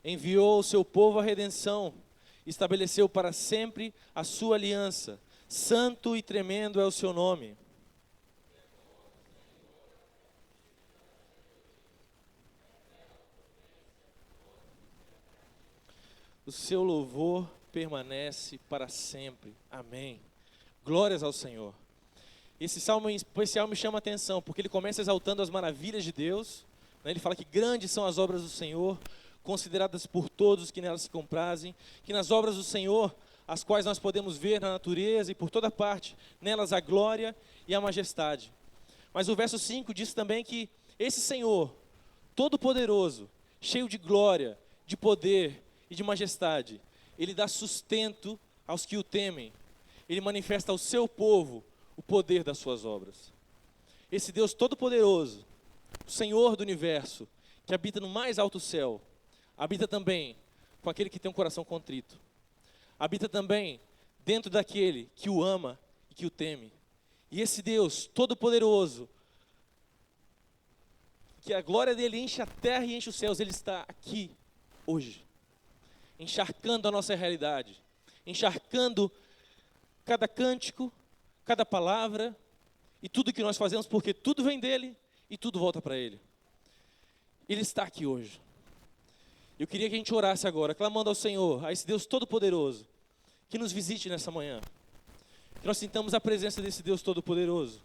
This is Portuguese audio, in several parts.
enviou o seu povo à redenção, estabeleceu para sempre a sua aliança. Santo e tremendo é o seu nome. O seu louvor permanece para sempre. Amém. Glórias ao Senhor. Esse salmo em especial me chama a atenção, porque ele começa exaltando as maravilhas de Deus, né? Ele fala que grandes são as obras do Senhor, consideradas por todos que nelas se comprazem, que nas obras do Senhor, as quais nós podemos ver na natureza e por toda parte, nelas a glória e a majestade. Mas o verso 5 diz também que esse Senhor, todo-poderoso, cheio de glória, de poder e de majestade, Ele dá sustento aos que o temem. Ele manifesta ao seu povo o poder das suas obras. Esse Deus todo-poderoso, o Senhor do universo, que habita no mais alto céu, habita também com aquele que tem um coração contrito. Habita também dentro daquele que o ama e que o teme. E esse Deus todo-poderoso, que a glória dele enche a terra e enche os céus, ele está aqui hoje, encharcando a nossa realidade, encharcando cada cântico, cada palavra e tudo que nós fazemos, porque tudo vem dele e tudo volta para ele. Ele está aqui hoje. Eu queria que a gente orasse agora, clamando ao Senhor, a esse Deus todo-poderoso, que nos visite nessa manhã. Que nós sintamos a presença desse Deus todo-poderoso.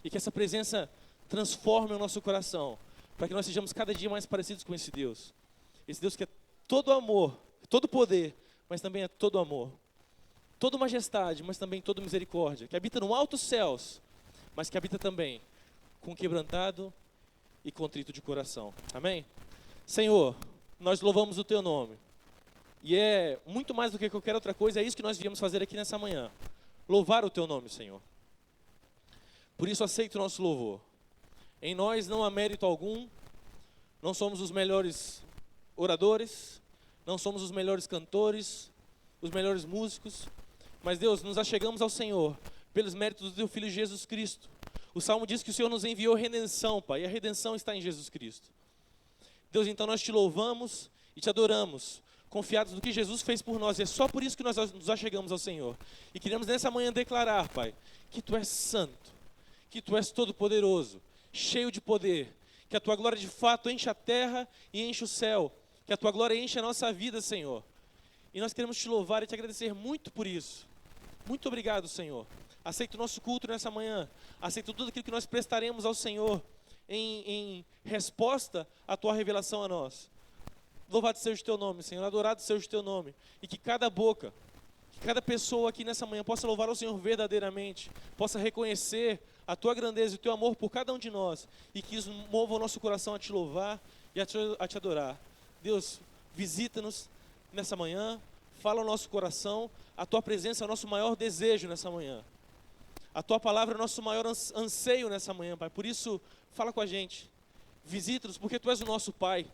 E que essa presença transforme o nosso coração, para que nós sejamos cada dia mais parecidos com esse Deus. Esse Deus que é todo amor, todo poder, mas também é todo amor. Todo majestade, mas também todo misericórdia. Que habita no altos céus, mas que habita também com quebrantado e contrito de coração. Amém? Senhor, nós louvamos o teu nome. E é muito mais do que qualquer outra coisa, é isso que nós viemos fazer aqui nessa manhã. Louvar o teu nome, Senhor. Por isso aceita o nosso louvor. Em nós não há mérito algum, não somos os melhores oradores, não somos os melhores cantores, os melhores músicos, mas Deus, nos achegamos ao Senhor pelos méritos do teu Filho Jesus Cristo. O Salmo diz que o Senhor nos enviou redenção, Pai, e a redenção está em Jesus Cristo. Deus, então nós te louvamos e te adoramos, confiados no que Jesus fez por nós, e é só por isso que nós nos achegamos ao Senhor. E queremos nessa manhã declarar, Pai, que Tu és santo, que Tu és todo-poderoso, cheio de poder, que a Tua glória de fato enche a terra e enche o céu, que a Tua glória enche a nossa vida, Senhor. E nós queremos te louvar e te agradecer muito por isso. Muito obrigado, Senhor. Aceita o nosso culto nessa manhã, aceita tudo aquilo que nós prestaremos ao Senhor, em resposta à Tua revelação a nós. Louvado seja o Teu nome, Senhor, adorado seja o Teu nome, e que cada boca, que cada pessoa aqui nessa manhã possa louvar ao Senhor verdadeiramente, possa reconhecer a Tua grandeza e o Teu amor por cada um de nós, e que isso mova o nosso coração a Te louvar e a Te adorar. Deus, visita-nos nessa manhã, fala ao nosso coração, a Tua presença é o nosso maior desejo nessa manhã. A Tua palavra é o nosso maior anseio nessa manhã, Pai. Por isso, fala com a gente, visita-nos, porque Tu és o nosso Pai.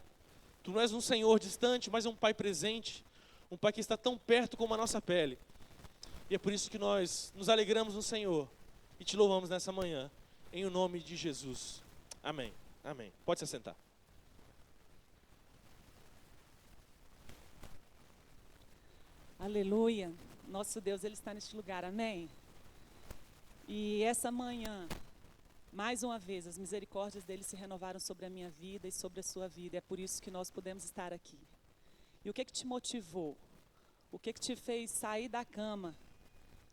Tu não és um Senhor distante, mas é um Pai presente, um Pai que está tão perto como a nossa pele. E é por isso que nós nos alegramos no Senhor e Te louvamos nessa manhã, em o nome de Jesus. Amém. Amém. Pode se assentar. Aleluia. Nosso Deus, Ele está neste lugar. Amém. E essa manhã, mais uma vez, as misericórdias dele se renovaram sobre a minha vida e sobre a sua vida. É por isso que nós podemos estar aqui. E o que te motivou? O que te fez sair da cama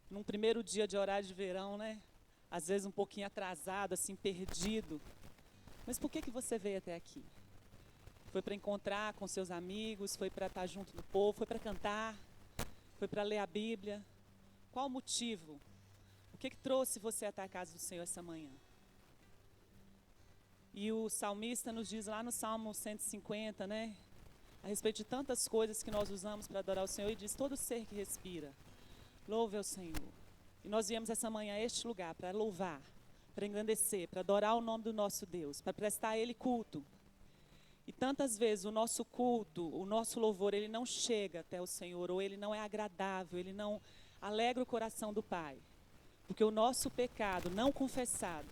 num primeiro dia de horário de verão, né? Às vezes um pouquinho atrasado, assim, perdido. Mas por que você veio até aqui? Foi para encontrar com seus amigos? Foi para estar junto do povo? Foi para cantar? Foi para ler a Bíblia? Qual o motivo? O que trouxe você até a casa do Senhor essa manhã? E o salmista nos diz lá no Salmo 150, né? A respeito de tantas coisas que nós usamos para adorar o Senhor, e diz: todo ser que respira, louve ao Senhor. E nós viemos essa manhã a este lugar para louvar, para engrandecer, para adorar o nome do nosso Deus, para prestar a Ele culto. E tantas vezes o nosso culto, o nosso louvor, ele não chega até o Senhor, ou ele não é agradável, ele não alegra o coração do Pai. Porque o nosso pecado não confessado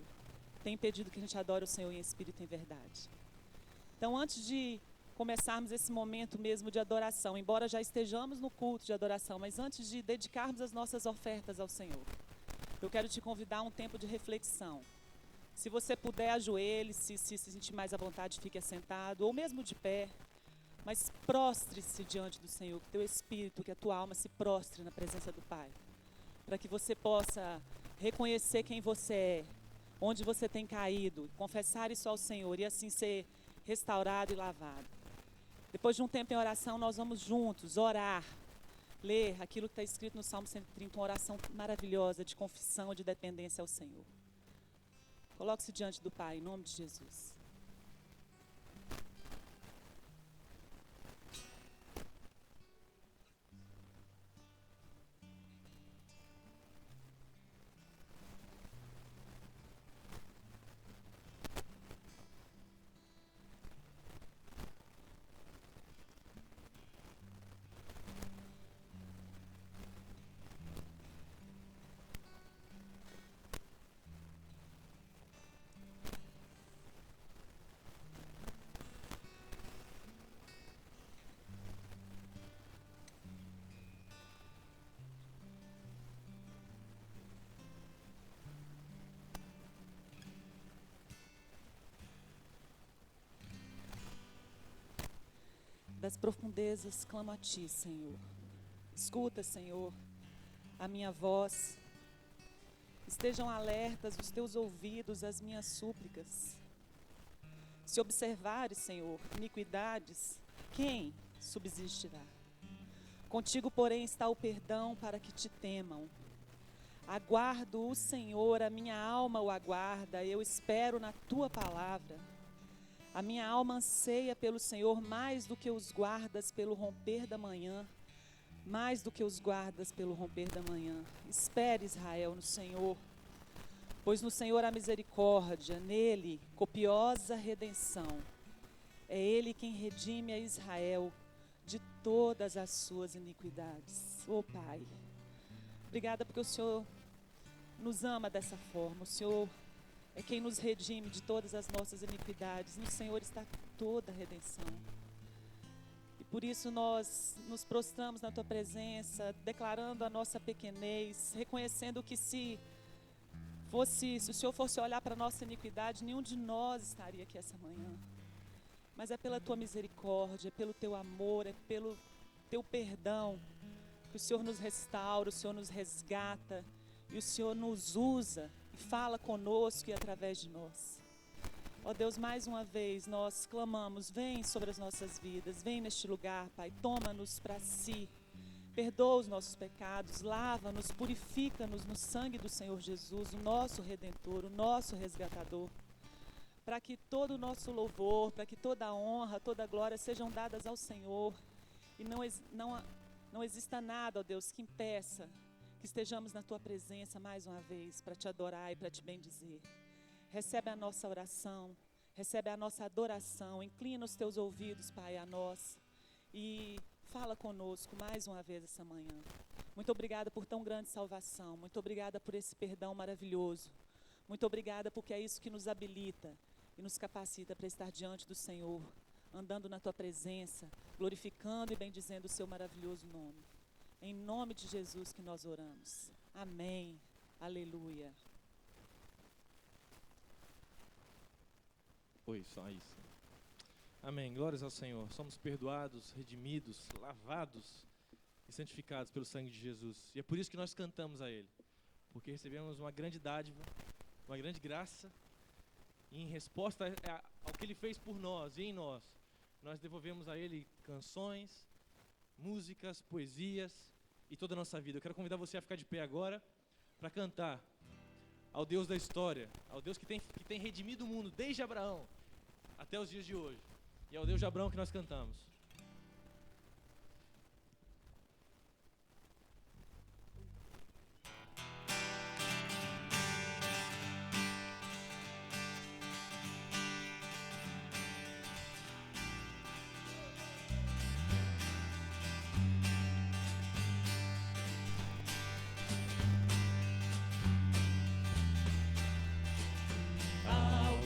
tem impedido que a gente adore o Senhor em espírito e em verdade. Então, antes de começarmos esse momento mesmo de adoração, embora já estejamos no culto de adoração, mas antes de dedicarmos as nossas ofertas ao Senhor, eu quero te convidar a um tempo de reflexão. Se você puder, ajoelhe-se, se sentir mais à vontade, fique assentado, ou mesmo de pé, mas prostre-se diante do Senhor, que teu espírito, que a tua alma se prostre na presença do Pai, para que você possa reconhecer quem você é, onde você tem caído, confessar isso ao Senhor e assim ser restaurado e lavado. Depois de um tempo em oração, nós vamos juntos orar, ler aquilo que está escrito no Salmo 130, uma oração maravilhosa de confissão e de dependência ao Senhor. Coloque-se diante do Pai, em nome de Jesus. Das profundezas clamo a Ti, Senhor. Escuta, Senhor, a minha voz. Estejam alertas os Teus ouvidos às minhas súplicas. Se observares, Senhor, iniquidades, quem subsistirá? Contigo, porém, está o perdão para que Te temam. Aguardo o Senhor, a minha alma o aguarda, eu espero na Tua palavra. A minha alma anseia pelo Senhor mais do que os guardas pelo romper da manhã. Mais do que os guardas pelo romper da manhã. Espere, Israel, no Senhor. Pois no Senhor há misericórdia, nele copiosa redenção. É Ele quem redime a Israel de todas as suas iniquidades. Ó Pai, obrigada porque o Senhor nos ama dessa forma. O Senhor é quem nos redime de todas as nossas iniquidades. No Senhor está toda a redenção. E por isso nós nos prostramos na Tua presença, declarando a nossa pequenez, reconhecendo que se o Senhor fosse olhar para a nossa iniquidade, nenhum de nós estaria aqui essa manhã. Mas é pela Tua misericórdia, é pelo Teu amor, é pelo Teu perdão, que o Senhor nos restaura, o Senhor nos resgata, e o Senhor nos usa e fala conosco e através de nós. Ó Deus, mais uma vez nós clamamos, vem sobre as nossas vidas, vem neste lugar, Pai, toma-nos para si, perdoa os nossos pecados, lava-nos, purifica-nos no sangue do Senhor Jesus, o nosso Redentor, o nosso Resgatador, para que todo o nosso louvor, para que toda a honra, toda a glória sejam dadas ao Senhor, e não exista nada, ó Deus, que impeça que estejamos na Tua presença mais uma vez para Te adorar e para Te bendizer. Recebe a nossa oração, recebe a nossa adoração, inclina os Teus ouvidos, Pai, a nós e fala conosco mais uma vez essa manhã. Muito obrigada por tão grande salvação, muito obrigada por esse perdão maravilhoso, muito obrigada porque é isso que nos habilita e nos capacita para estar diante do Senhor, andando na Tua presença, glorificando e bendizendo o Seu maravilhoso nome. Em nome de Jesus que nós oramos. Amém. Aleluia. Oi, só isso. Amém. Glórias ao Senhor. Somos perdoados, redimidos, lavados e santificados pelo sangue de Jesus. E é por isso que nós cantamos a Ele. Porque recebemos uma grande dádiva, uma grande graça. E em resposta ao que Ele fez por nós e em nós, nós devolvemos a Ele canções, músicas, poesias e toda a nossa vida. Eu quero convidar você a ficar de pé agora para cantar ao Deus da história, ao Deus que tem redimido o mundo desde Abraão até os dias de hoje. E ao Deus de Abraão que nós cantamos.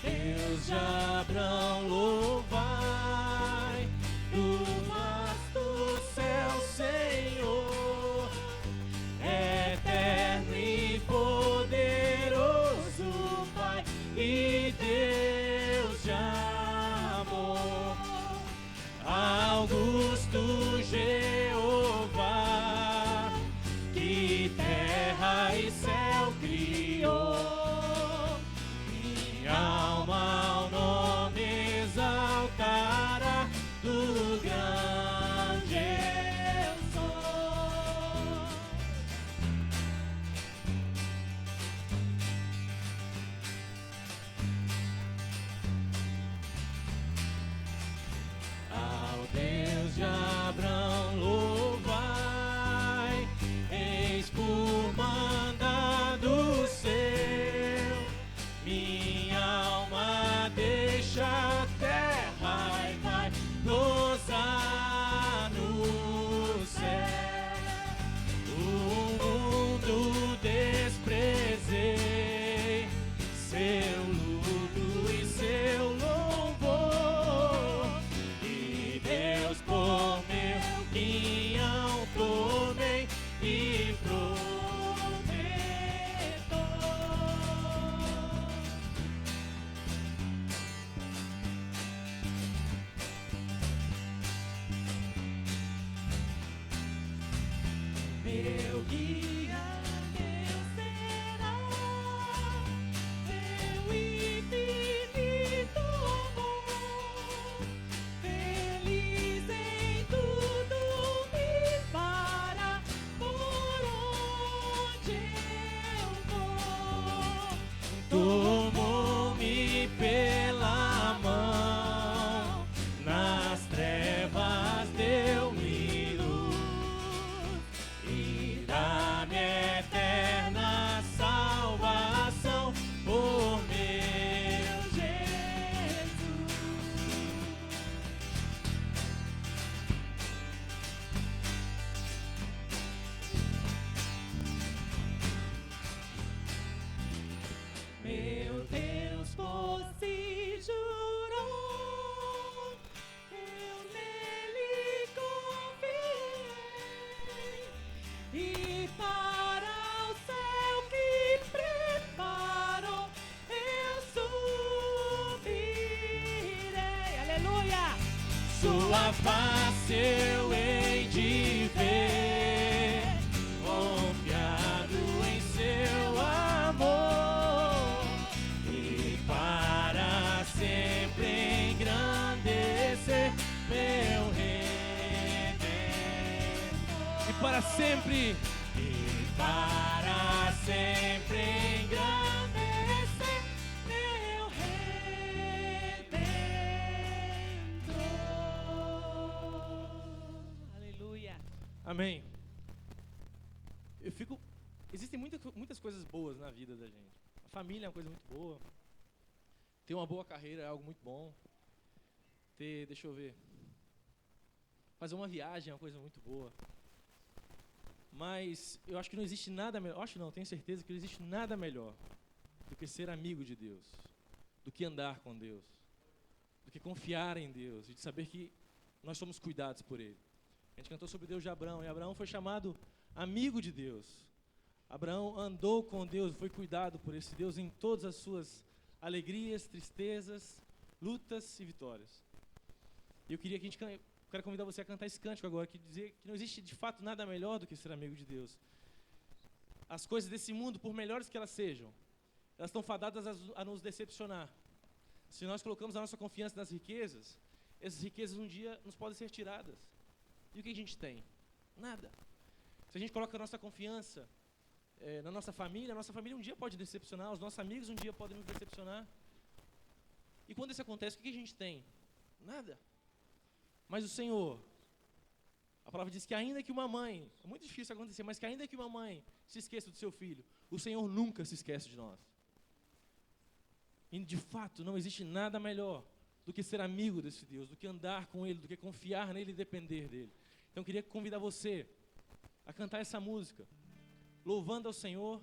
Deus de Abraão louvai, Minha alma deixa a terra e vai gozar no céu. O mundo desprezei, seu luto e seu louvor, e Deus por meu guião tomei e meu guia, Deus será, meu infinito amor, feliz em tudo me fará por onde eu vou. Tomou-me pela mão, nas trevas deu-me luz, e dá-me eterna salvação por meu Jesus. Meu Deus por si jurou, eu nele confiei, e para o céu que preparou eu subirei. Aleluia! Sua face eu hei de ver, confiado em seu amor, e para sempre engrandecer meu Redentor. E para sempre engrandecer meu Redentor. Aleluia. Amém. Existem muitas coisas boas na vida da gente. A família é uma coisa muito boa. Ter uma boa carreira é algo muito bom. Deixa eu ver. Fazer uma viagem é uma coisa muito boa. Mas eu acho que não existe nada melhor. Tenho certeza que não existe nada melhor do que ser amigo de Deus, do que andar com Deus, do que confiar em Deus e de saber que nós somos cuidados por Ele. A gente cantou sobre Deus de Abraão, e Abraão foi chamado amigo de Deus. Abraão andou com Deus, foi cuidado por esse Deus em todas as suas alegrias, tristezas, lutas e vitórias. E eu quero convidar você a cantar esse cântico agora, que dizer que não existe de fato nada melhor do que ser amigo de Deus. As coisas desse mundo, por melhores que elas sejam, elas estão fadadas a nos decepcionar. Se nós colocamos a nossa confiança nas riquezas, essas riquezas um dia nos podem ser tiradas. E o que a gente tem? Nada. Se a gente coloca a nossa confiança na nossa família um dia pode decepcionar, os nossos amigos um dia podem nos decepcionar. E quando isso acontece, o que a gente tem? Nada. Mas o Senhor, a palavra diz que ainda que uma mãe, é muito difícil acontecer, mas que ainda que uma mãe se esqueça do seu filho, o Senhor nunca se esquece de nós. E de fato não existe nada melhor do que ser amigo desse Deus, do que andar com Ele, do que confiar nele e depender dele. Então eu queria convidar você a cantar essa música, louvando ao Senhor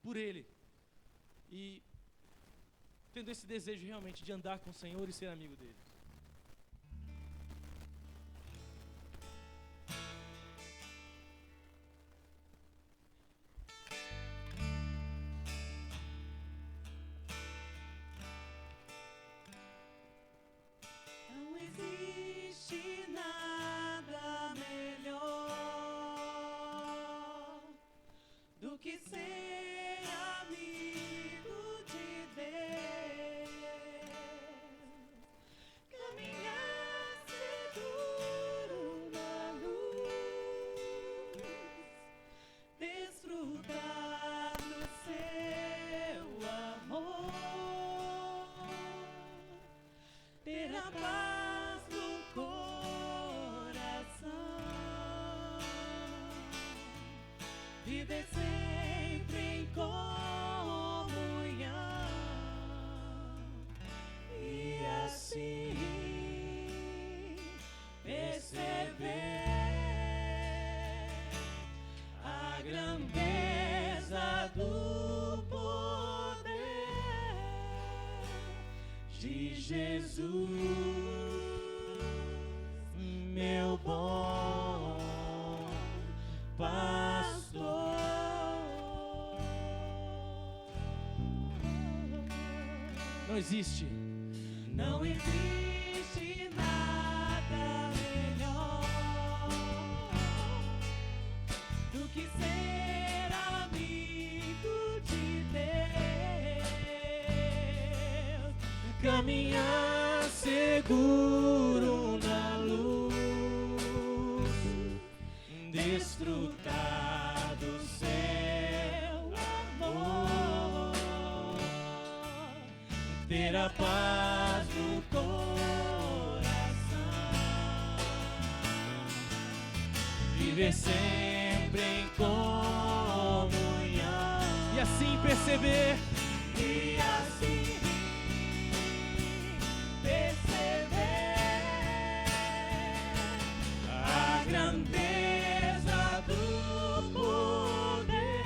por Ele e tendo esse desejo realmente de andar com o Senhor e ser amigo dele. Não existe nada melhor do que ser amigo de Deus. de Jesus, meu bom pastor. Não existe nada melhor do que ser amigo de Deus, caminhar seguro na luz, desfrutar do seu amor, ter a paz no coração, viver sempre em comunhão e assim perceber a grandeza do poder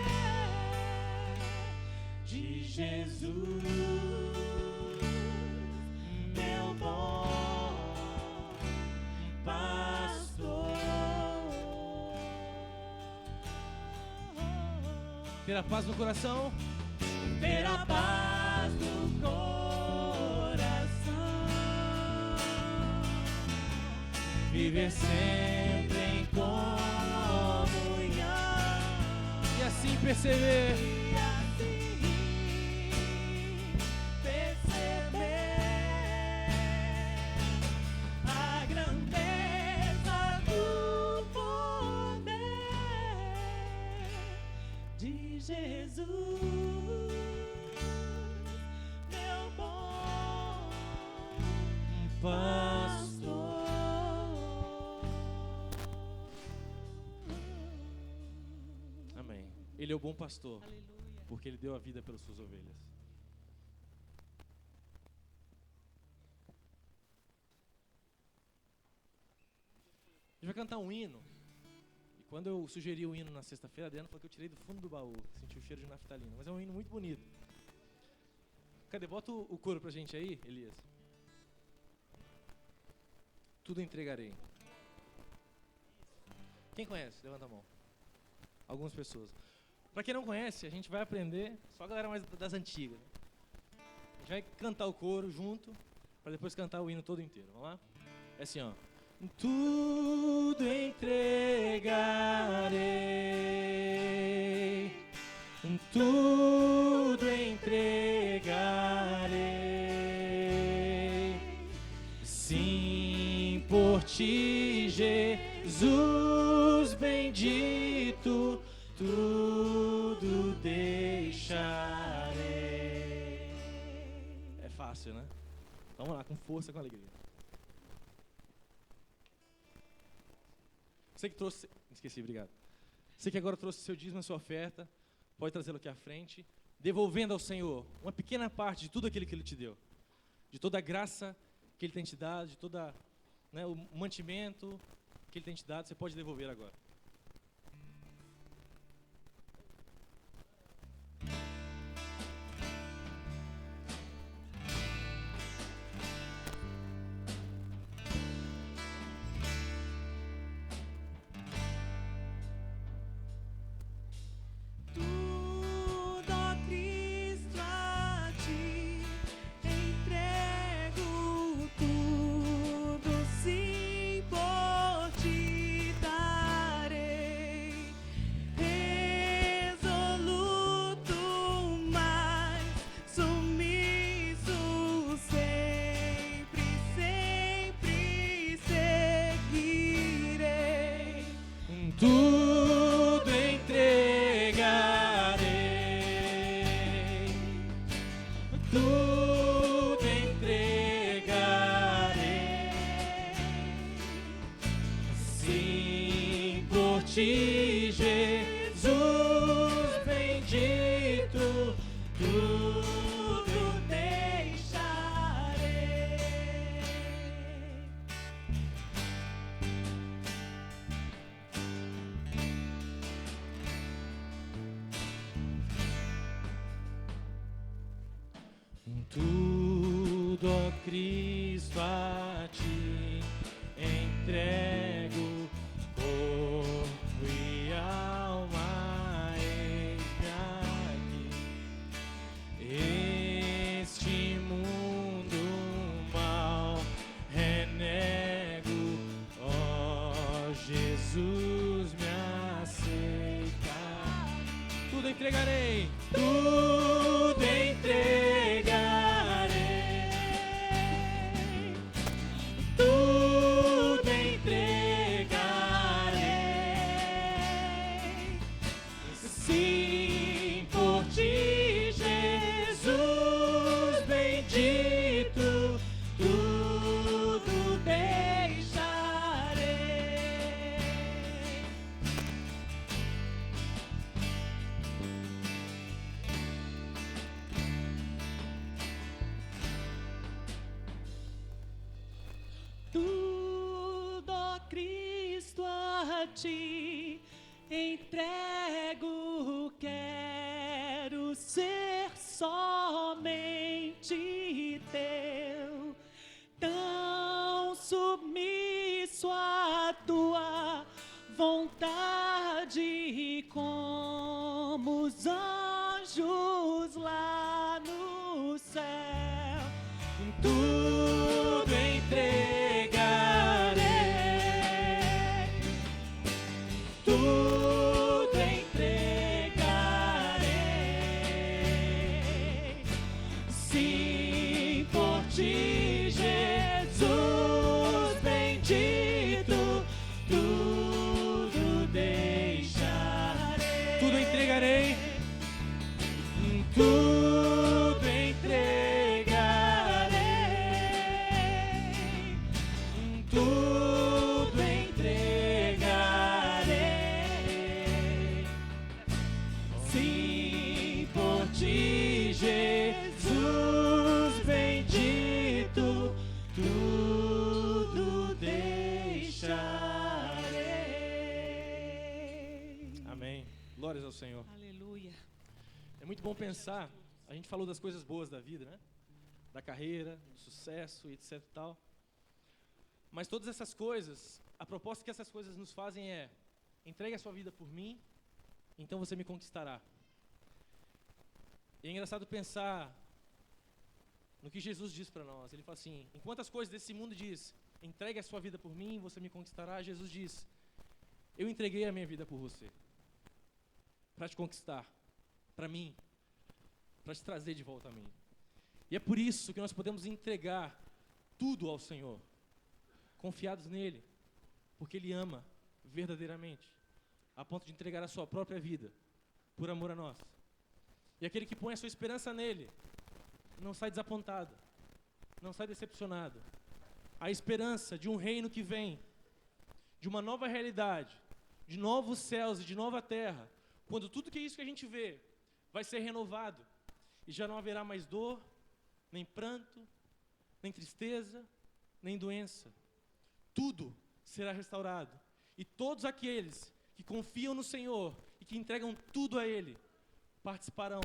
de Jesus, meu bom pastor. Ter a paz no coração, ter a paz no coração, viver sempre em comunhão e assim perceber a grandeza do poder de Jesus, meu bom pastor. Amém. Ele é o bom pastor, Aleluia. porque ele deu a vida pelas suas ovelhas. A gente vai cantar um hino. E quando eu sugeri o hino na sexta-feira, a Adriana falou que eu tirei do fundo do baú, senti o cheiro de naftalina. Mas é um hino muito bonito. Cadê? Bota o coro pra gente aí, Elias. Tudo entregarei. Quem conhece? Levanta a mão. Algumas pessoas. Pra quem não conhece, a gente vai aprender, só a galera mais das antigas, né? A gente vai cantar o coro junto, pra depois cantar o hino todo inteiro. Vamos lá? É assim, ó. Tudo entregarei, tudo entregarei, sim, por ti, Jesus bendito, tudo deixarei. É fácil, né? Vamos lá, com força, com alegria. Você que trouxe... Esqueci, obrigado. Você que agora trouxe seu dízimo e sua oferta, pode trazê-lo aqui à frente, devolvendo ao Senhor uma pequena parte de tudo aquilo que Ele te deu, de toda a graça que Ele tem te dado, de toda, né, o mantimento que Ele tem te dado, você pode devolver agora. Tudo entregarei, tudo entregarei, sim, por ti, Jesus bendito, tudo deixarei. Tudo ó Cristo, a ti entrego corpo e alma, eis-me aqui. Este mundo mal renego, ó Jesus, me aceita. Tudo entregarei, tudo entregarei, tudo entregarei. Sim, por ti, Jesus bendito, tudo deixarei. Tudo, ó Cristo, a ti entrego, quero ser somente teu, tão submisso à tua vontade como os anjos lá no céu. Tudo entregarei, tudo entregarei. Sim, por ti, Jesus bendito, tudo deixarei. Tudo entregarei, tudo entregarei, tudo entregarei. Sim, por ti, Jesus bendito, tudo deixarei. Amém. Glórias ao Senhor. Aleluia. É muito bom pensar, a gente falou das coisas boas da vida, né? Da carreira, do sucesso e etc e tal. Mas todas essas coisas, a proposta que essas coisas nos fazem é: entregue a sua vida por mim, então você me conquistará. E é engraçado pensar no que Jesus diz para nós. Ele fala assim: enquanto as coisas desse mundo diz, entregue a sua vida por mim, você me conquistará, Jesus diz: eu entreguei a minha vida por você, para te conquistar, para mim, para te trazer de volta a mim. E é por isso que nós podemos entregar tudo ao Senhor, confiados nele, porque Ele ama verdadeiramente, a ponto de entregar a sua própria vida, por amor a nós. E aquele que põe a sua esperança nele, não sai desapontado, não sai decepcionado. A esperança de um reino que vem, de uma nova realidade, de novos céus e de nova terra, quando tudo que é isso que a gente vê vai ser renovado, e já não haverá mais dor, nem pranto, nem tristeza, nem doença. Tudo será restaurado, e todos aqueles que confiam no Senhor e que entregam tudo a Ele, participarão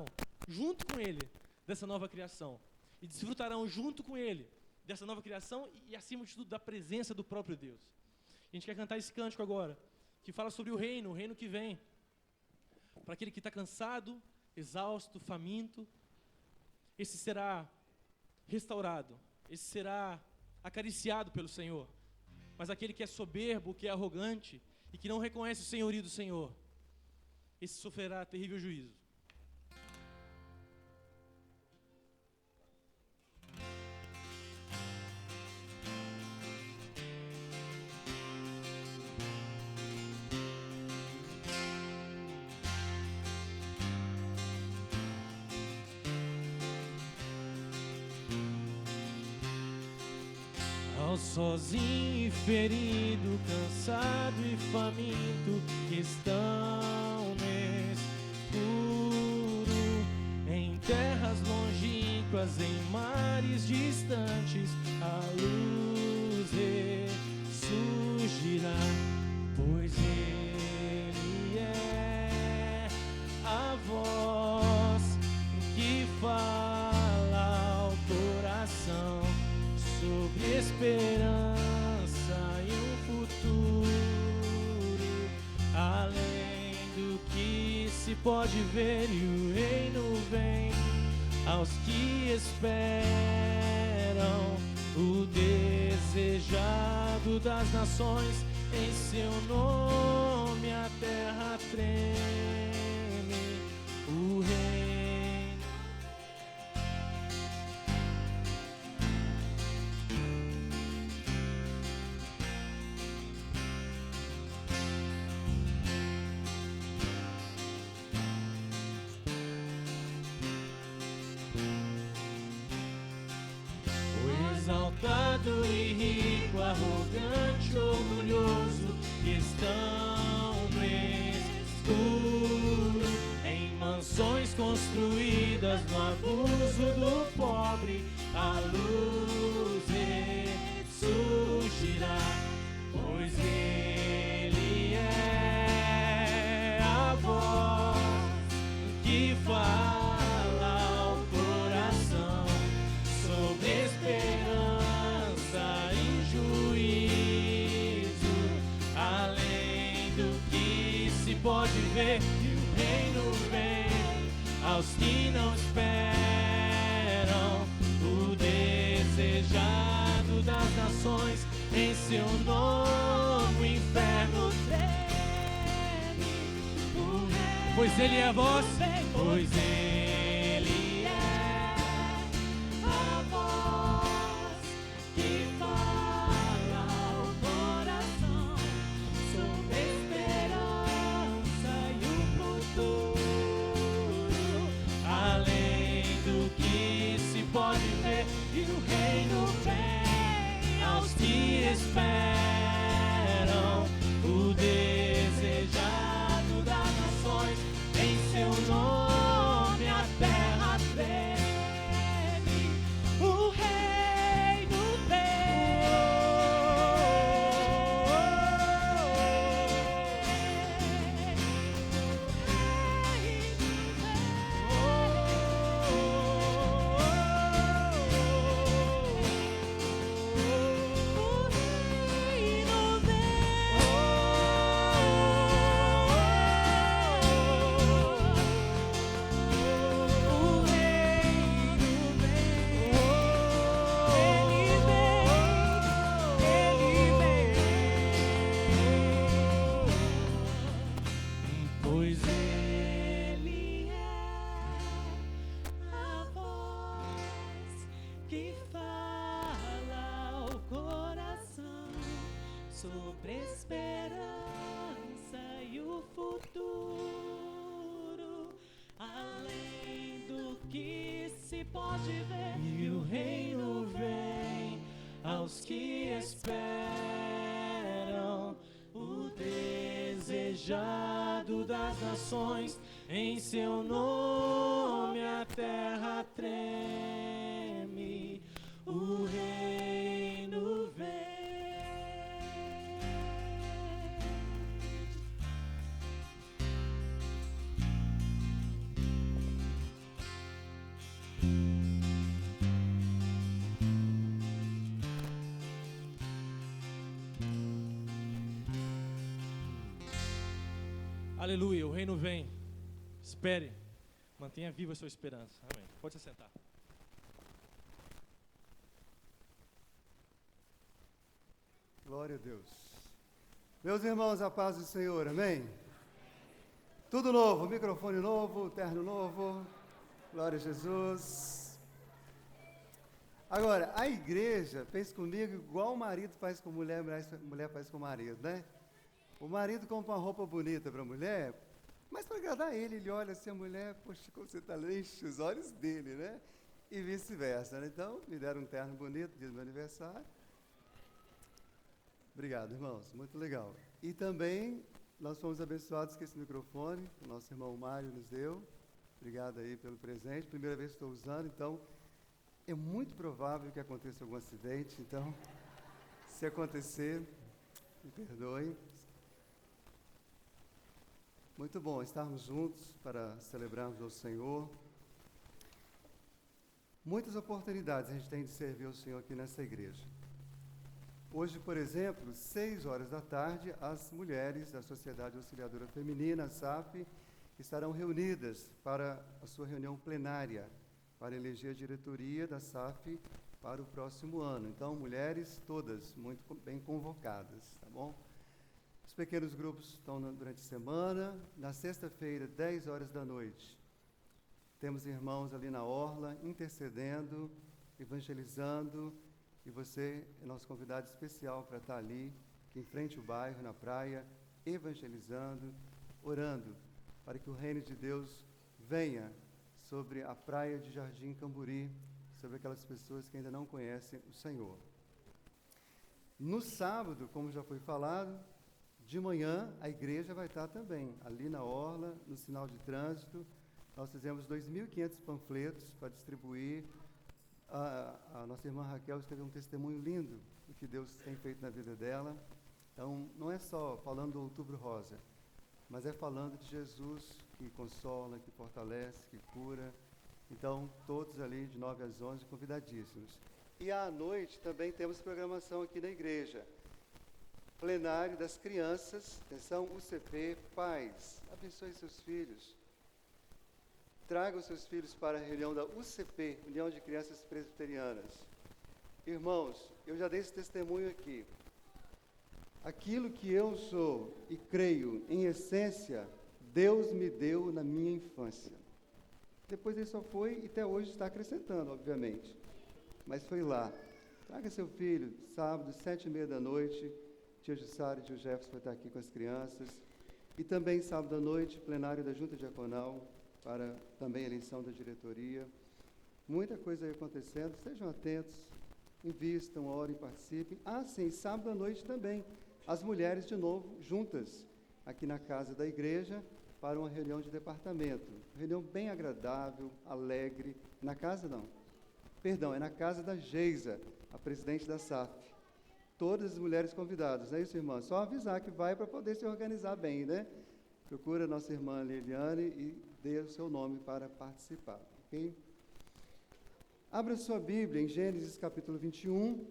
junto com Ele dessa nova criação, e desfrutarão junto com Ele dessa nova criação e acima de tudo da presença do próprio Deus. A gente quer cantar esse cântico agora, que fala sobre o reino que vem, para aquele que está cansado, exausto, faminto. Esse será restaurado, esse será acariciado pelo Senhor. Mas aquele que é soberbo, que é arrogante e que não reconhece o senhorio do Senhor, esse sofrerá terrível juízo. Ao sozinho e ferido, cansado e faminto, que estão no escuro, em terras longínquas, em mares distantes, a luz ressurgirá, pois Ele é a voz que fala ao coração. pode ver, e o reino vem aos que esperam. O desejado das nações, em seu nome a terra treme. O reino. Exaltado e rico, arrogante, orgulhoso, que estão no escuro, em mansões construídas no abuso do pobre, a luz ressurgirá, pois ele é a voz que fala ao coração sobre esperança e juízo, além do que se pode ver, e o reino vem aos que não esperam. O desejado das nações, em seu nome o inferno treme. O rei, pois ele é a voz, pois ele é a voz que fala ao coração sobre esperança e o futuro, além do que se pode ver, e o reino vem aos que esperam. O desejado das nações, em seu nome a terra treme. O reino vem. Pois ele é a voz que fala ao coração sobre esperança e o futuro, além do que se pode ver, e o reino vem aos que esperam. O desejado das nações, em seu nome a terra treme. O reino vem. Aleluia, o reino vem. Espere, mantenha viva a sua esperança. Amém. Pode se sentar. Glória a Deus. Meus irmãos, a paz do Senhor, amém? Tudo novo, microfone novo, terno novo. Glória a Jesus. Agora, a igreja fez comigo igual o marido faz com mulher, mulher faz com o marido, né? O marido compra uma roupa bonita para a mulher, mas para agradar ele, ele olha assim, a mulher, poxa, como você está, enche os olhos dele, né? E vice-versa, né? Então, me deram um terno bonito, dia do meu aniversário. Obrigado, irmãos, muito legal. E também, nós fomos abençoados com esse microfone, o nosso irmão Mário nos deu. Obrigado aí pelo presente, primeira vez que estou usando, então, é muito provável que aconteça algum acidente, então, se acontecer, me perdoem. Muito bom estarmos juntos para celebrarmos ao Senhor. Muitas oportunidades a gente tem de servir ao Senhor aqui nessa igreja. Hoje, por exemplo, 6 horas da tarde, as mulheres da Sociedade Auxiliadora Feminina, a SAF, estarão reunidas para a sua reunião plenária, para eleger a diretoria da SAF para o próximo ano. Então, mulheres todas muito bem convocadas, tá bom? Os pequenos grupos estão durante a semana. Na sexta-feira, 10 horas da noite, temos irmãos ali na orla, intercedendo, evangelizando, e você é nosso convidado especial para estar ali, aqui em frente ao bairro, na praia, evangelizando, orando, para que o reino de Deus venha sobre a praia de Jardim Camburi, sobre aquelas pessoas que ainda não conhecem o Senhor. No sábado, como já foi falado, de manhã a igreja vai estar também ali na orla, no sinal de trânsito. Nós fizemos 2.500 panfletos para distribuir. A nossa irmã Raquel escreveu um testemunho lindo do que Deus tem feito na vida dela. Então, não é só falando do Outubro Rosa, mas é falando de Jesus que consola, que fortalece, que cura. Então, todos ali de 9 às 11, convidadíssimos. E à noite também temos programação aqui na igreja. Plenário das crianças, atenção, UCP, pais, abençoe seus filhos. Traga os seus filhos para a reunião da UCP, União de Crianças Presbiterianas. Irmãos, eu já dei esse testemunho aqui. Aquilo que eu sou e creio, em essência, Deus me deu na minha infância. Depois ele só foi e até hoje está acrescentando, obviamente. Mas foi lá. Traga seu filho, sábado, 7h30 da noite. Tia Jussara e tio Jefferson vai estar aqui com as crianças. E também sábado à noite, plenário da Junta Diaconal, para também a eleição da diretoria. Muita coisa aí acontecendo. Sejam atentos, invistam, orem, participem. Sim, sábado à noite também. As mulheres, de novo, juntas, aqui na casa da igreja, para uma reunião de departamento. Reunião bem agradável, alegre. Na casa, não. Perdão, é na casa da Geisa, a presidente da SAF. Todas as mulheres convidadas, não é isso, irmã? Só avisar que vai para poder se organizar bem, né? Procura a nossa irmã Liliane e dê o seu nome para participar, ok? Abra sua Bíblia em Gênesis capítulo 21.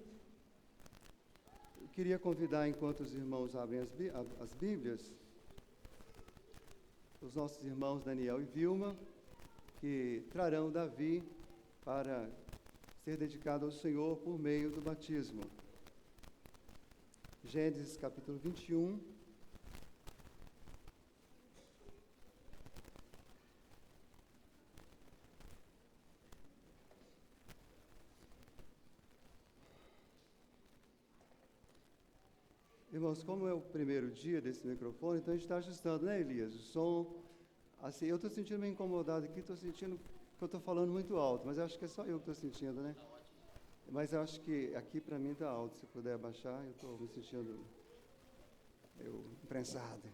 Eu queria convidar, enquanto os irmãos abrem as Bíblias, os nossos irmãos Daniel e Vilma, que trarão Davi para ser dedicado ao Senhor por meio do batismo. Gênesis capítulo 21. Irmãos, como é o primeiro dia desse microfone, então a gente está ajustando, né, Elias? O som, assim, eu estou sentindo meio incomodado aqui, estou sentindo que eu estou falando muito alto, mas eu acho que é só eu que estou sentindo, né? Mas eu acho que aqui para mim está alto, se puder abaixar, eu estou me sentindo imprensado.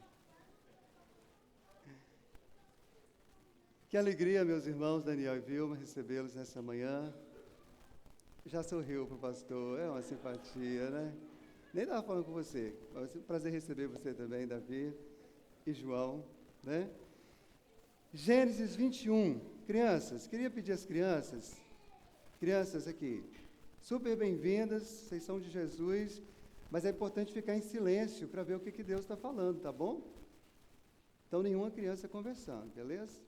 Que alegria, meus irmãos Daniel e Vilma, recebê-los nessa manhã. Já sorriu para o pastor, é uma simpatia, né? Nem estava falando com você, mas é um prazer receber você também, Davi e João, né? Gênesis 21, crianças, queria pedir às crianças aqui, super bem-vindas, vocês são de Jesus, mas é importante ficar em silêncio para ver o que Deus está falando, tá bom? Então, nenhuma criança conversando, beleza?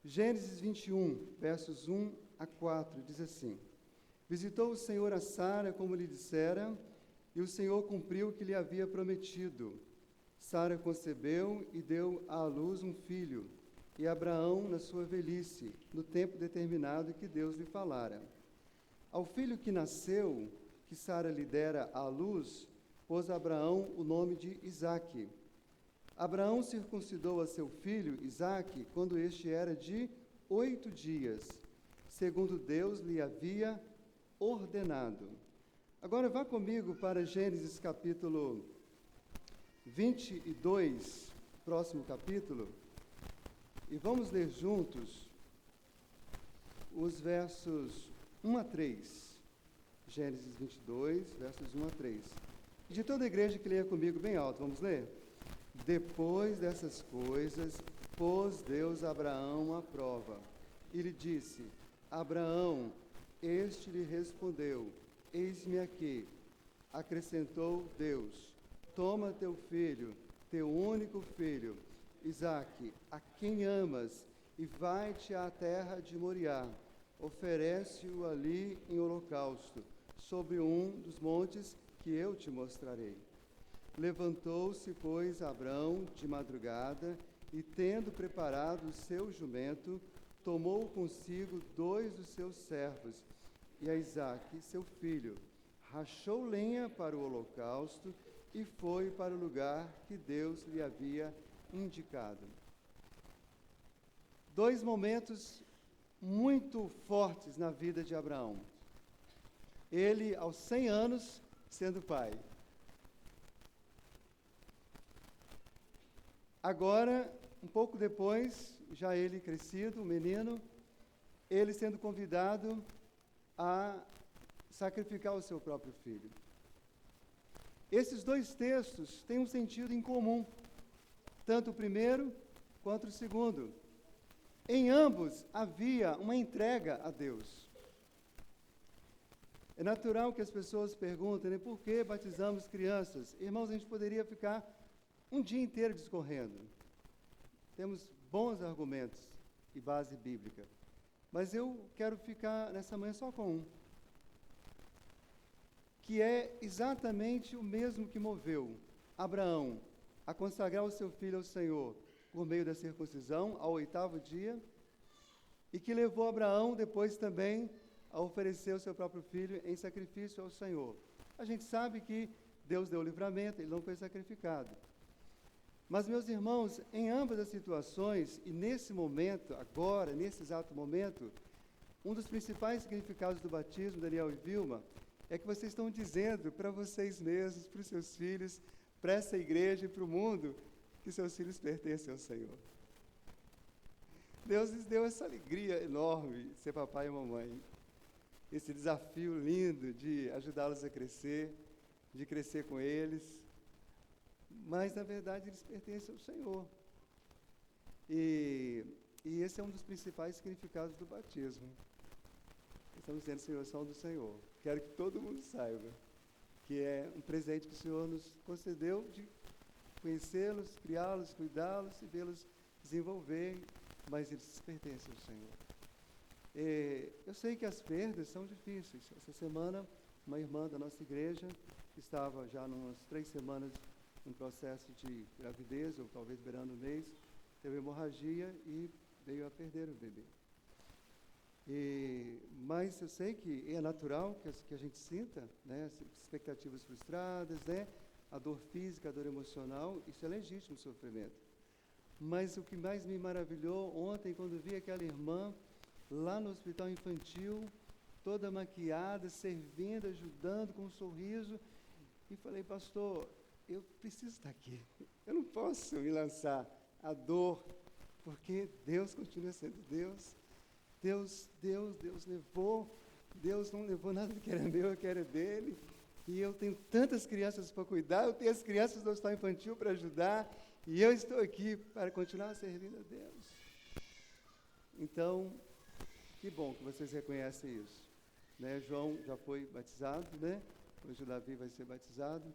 Gênesis 21, versos 1 a 4, diz assim: Visitou o Senhor a Sara, como lhe dissera, e o Senhor cumpriu o que lhe havia prometido. Sara concebeu e deu à luz um filho, e Abraão na sua velhice, no tempo determinado que Deus lhe falara. Ao filho que nasceu, que Sara lhe dera à luz, pôs Abraão o nome de Isaque. Abraão circuncidou a seu filho Isaque quando este era de 8 dias, segundo Deus lhe havia ordenado. Agora vá comigo para Gênesis capítulo 22, próximo capítulo, e vamos ler juntos os versos 1 a 3. Gênesis 22, versos 1 a 3. E de toda a igreja que leia comigo bem alto, vamos ler? Depois dessas coisas, pôs Deus Abraão à prova, e lhe disse: Abraão, este lhe respondeu: Eis-me aqui. Acrescentou Deus: Toma teu filho, teu único filho, Isaque, a quem amas, e vai-te à terra de Moriá. Oferece-o ali em holocausto, sobre um dos montes que eu te mostrarei. Levantou-se, pois, Abrão de madrugada, e tendo preparado o seu jumento, tomou consigo 2 dos seus servos, e a Isaque, seu filho, rachou lenha para o holocausto, e foi para o lugar que Deus lhe havia indicado. 2 momentos muito fortes na vida de Abraão. Ele, aos 100 anos, sendo pai. Agora, um pouco depois, já ele crescido, um menino, ele sendo convidado a sacrificar o seu próprio filho. Esses 2 textos têm um sentido em comum, tanto o primeiro quanto o segundo. Em ambos havia uma entrega a Deus. É natural que as pessoas perguntem, né, por que batizamos crianças? Irmãos, a gente poderia ficar um dia inteiro discorrendo. Temos bons argumentos e base bíblica. Mas eu quero ficar nessa manhã só com um, que é exatamente o mesmo que moveu Abraão a consagrar o seu filho ao Senhor por meio da circuncisão, ao 8º dia, e que levou Abraão depois também a oferecer o seu próprio filho em sacrifício ao Senhor. A gente sabe que Deus deu o livramento, ele não foi sacrificado. Mas, meus irmãos, em ambas as situações, e nesse momento, agora, nesse exato momento, um dos principais significados do batismo, Daniel e Vilma, é que vocês estão dizendo para vocês mesmos, para os seus filhos, para essa igreja e para o mundo, que seus filhos pertencem ao Senhor. Deus lhes deu essa alegria enorme de ser papai e mamãe. Esse desafio lindo de ajudá-los a crescer, de crescer com eles. Mas, na verdade, eles pertencem ao Senhor. E esse é um dos principais significados do batismo. Estamos dizendo, Senhor, são do Senhor. Quero que todo mundo saiba que é um presente que o Senhor nos concedeu de conhecê-los, criá-los, cuidá-los e vê-los desenvolver, mas eles pertencem ao Senhor. Eu sei que as perdas são difíceis. Essa semana, uma irmã da nossa igreja estava já umas 3 semanas em processo de gravidez, ou talvez beirando o mês, teve hemorragia e veio a perder o bebê. Mas eu sei que é natural que a gente sinta, né, expectativas frustradas, né, a dor física, a dor emocional, isso é legítimo sofrimento. Mas o que mais me maravilhou ontem, quando vi aquela irmã lá no hospital infantil, toda maquiada, servindo, ajudando, com um sorriso, e falei, pastor, eu preciso estar aqui, eu não posso me lançar à dor, porque Deus continua sendo Deus. Deus levou, Deus não levou nada que era meu, que era dele, e eu tenho tantas crianças para cuidar, eu tenho as crianças do hospital infantil para ajudar, e eu estou aqui para continuar servindo a Deus. Então, que bom que vocês reconhecem isso. Né? João já foi batizado, né? Hoje o Davi vai ser batizado,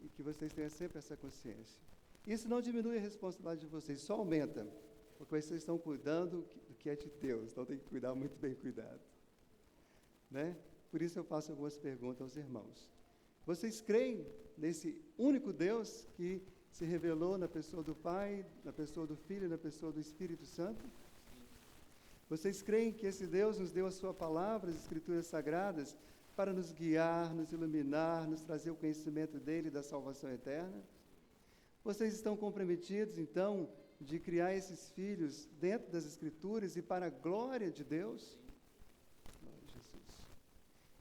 e que vocês tenham sempre essa consciência. Isso não diminui a responsabilidade de vocês, só aumenta, porque vocês estão cuidando do que é de Deus, então tem que cuidar muito bem cuidado. Né? Por isso eu faço algumas perguntas aos irmãos. Vocês creem nesse único Deus que se revelou na pessoa do Pai, na pessoa do Filho e na pessoa do Espírito Santo? Vocês creem que esse Deus nos deu a sua palavra, as Escrituras Sagradas, para nos guiar, nos iluminar, nos trazer o conhecimento dele e da salvação eterna? Vocês estão comprometidos, então, de criar esses filhos dentro das Escrituras e para a glória de Deus? Glória a Jesus.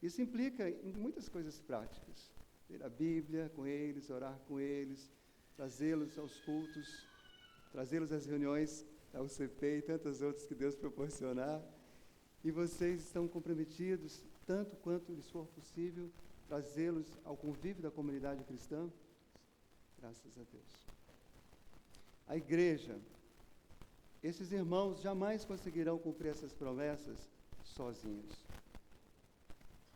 Isso implica em muitas coisas práticas. Ler a Bíblia com eles, orar com eles, trazê-los aos cultos, trazê-los às reuniões da UCP e tantas outras que Deus proporcionar. E vocês estão comprometidos, tanto quanto lhes for possível, trazê-los ao convívio da comunidade cristã? Graças a Deus. A igreja, esses irmãos jamais conseguirão cumprir essas promessas sozinhos.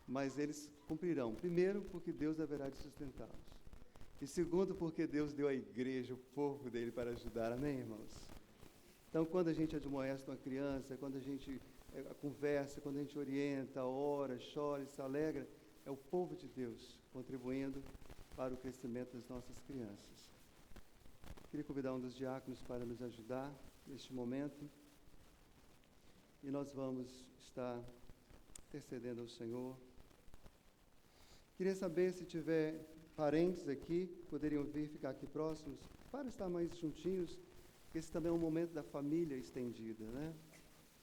Mas eles cumprirão, primeiro, porque Deus haverá de sustentá-los. E segundo, porque Deus deu a igreja, o povo dele, para ajudar. Amém, irmãos? Então, quando a gente admoesta uma criança, quando a gente conversa, quando a gente orienta, ora, chora e se alegra, é o povo de Deus contribuindo para o crescimento das nossas crianças. Queria convidar um dos diáconos para nos ajudar neste momento. E nós vamos estar intercedendo ao Senhor. Queria saber se tiver parentes aqui, poderiam vir ficar aqui próximos, para estar mais juntinhos, porque esse também é um momento da família estendida, né?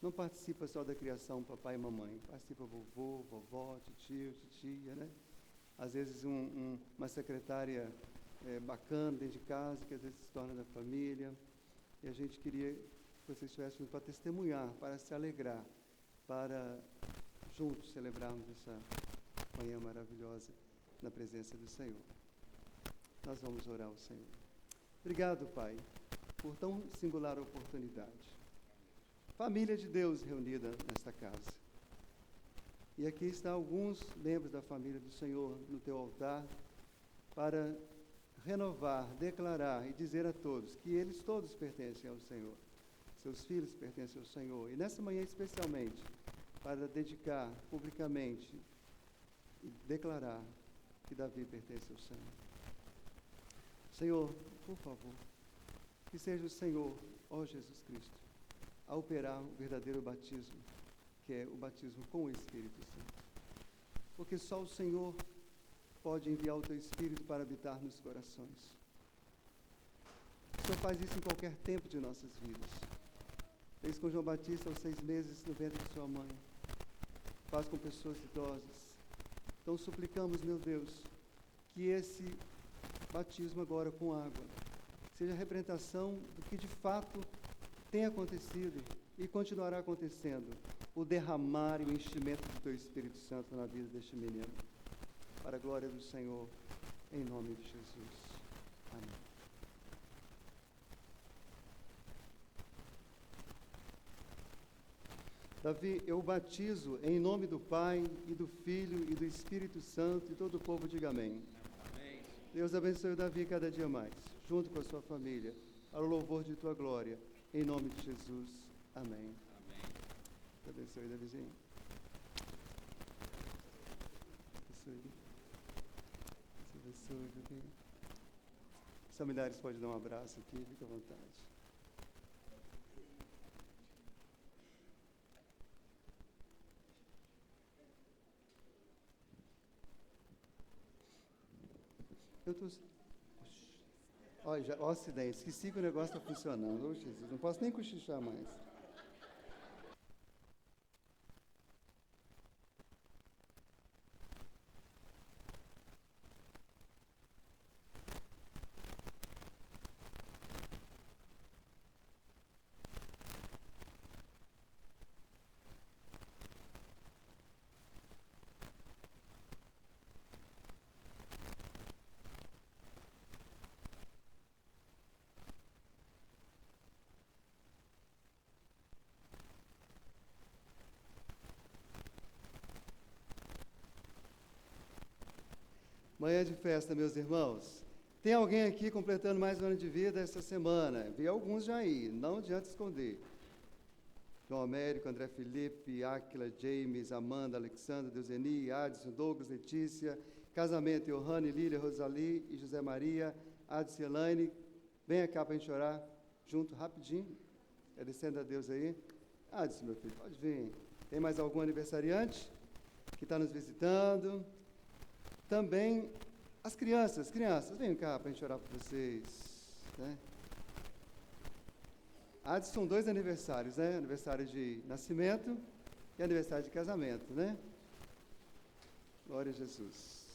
Não participa só da criação papai e mamãe, participa vovô, vovó, tio, titia, né? Às vezes uma secretária bacana dentro de casa, que às vezes se torna da família, e a gente queria que vocês estivessem para testemunhar, para se alegrar, para juntos celebrarmos essa manhã maravilhosa na presença do Senhor. Nós vamos orar ao Senhor. Obrigado, Pai, por tão singular oportunidade. Família de Deus reunida nesta casa. E aqui estão alguns membros da família do Senhor no teu altar para renovar, declarar e dizer a todos que eles todos pertencem ao Senhor. Seus filhos pertencem ao Senhor. E nessa manhã especialmente, para dedicar publicamente e declarar que Davi pertence ao Senhor. Senhor, por favor, que seja o Senhor, ó Jesus Cristo, a operar o verdadeiro batismo, que é o batismo com o Espírito Santo. Porque só o Senhor pode enviar o teu Espírito para habitar nos corações. O Senhor faz isso em qualquer tempo de nossas vidas. Fez com João Batista aos 6 meses no ventre de sua mãe. Faz com pessoas idosas. Então suplicamos, meu Deus, que esse batismo agora com água seja a representação do que de fato tem acontecido e continuará acontecendo, o derramar e o enchimento do teu Espírito Santo na vida deste menino. Para a glória do Senhor, em nome de Jesus. Amém. Davi, eu batizo em nome do Pai, e do Filho, e do Espírito Santo, e todo o povo diga amém. Amém. Deus abençoe o Davi cada dia mais, junto com a sua família, ao louvor de tua glória, em nome de Jesus. Amém. Amém. Deus abençoe, Davizinho. Deus abençoe, Davi. Os familiares podem dar um abraço aqui, fica à vontade. Eu estou... Olha, ó, acidente, esqueci que o negócio está funcionando. Ô, Jesus, não posso nem cochichar mais. Manhã de festa, meus irmãos. Tem alguém aqui completando mais um ano de vida essa semana? Vi alguns já aí, não adianta esconder. João Américo, André Felipe, Áquila, James, Amanda, Alexandra, Deuseni, Adson, Douglas, Letícia, casamento, Johanne, Lília, Rosali e José Maria, Adson e Elaine. Venha cá para a gente orar junto, rapidinho. Agradecendo a Deus aí. Adson, meu filho, pode vir. Tem mais algum aniversariante que está nos visitando? Também as crianças, venham cá para a gente orar por vocês, né? São 2 aniversários, né? Aniversário de nascimento e aniversário de casamento, né? Glória a Jesus.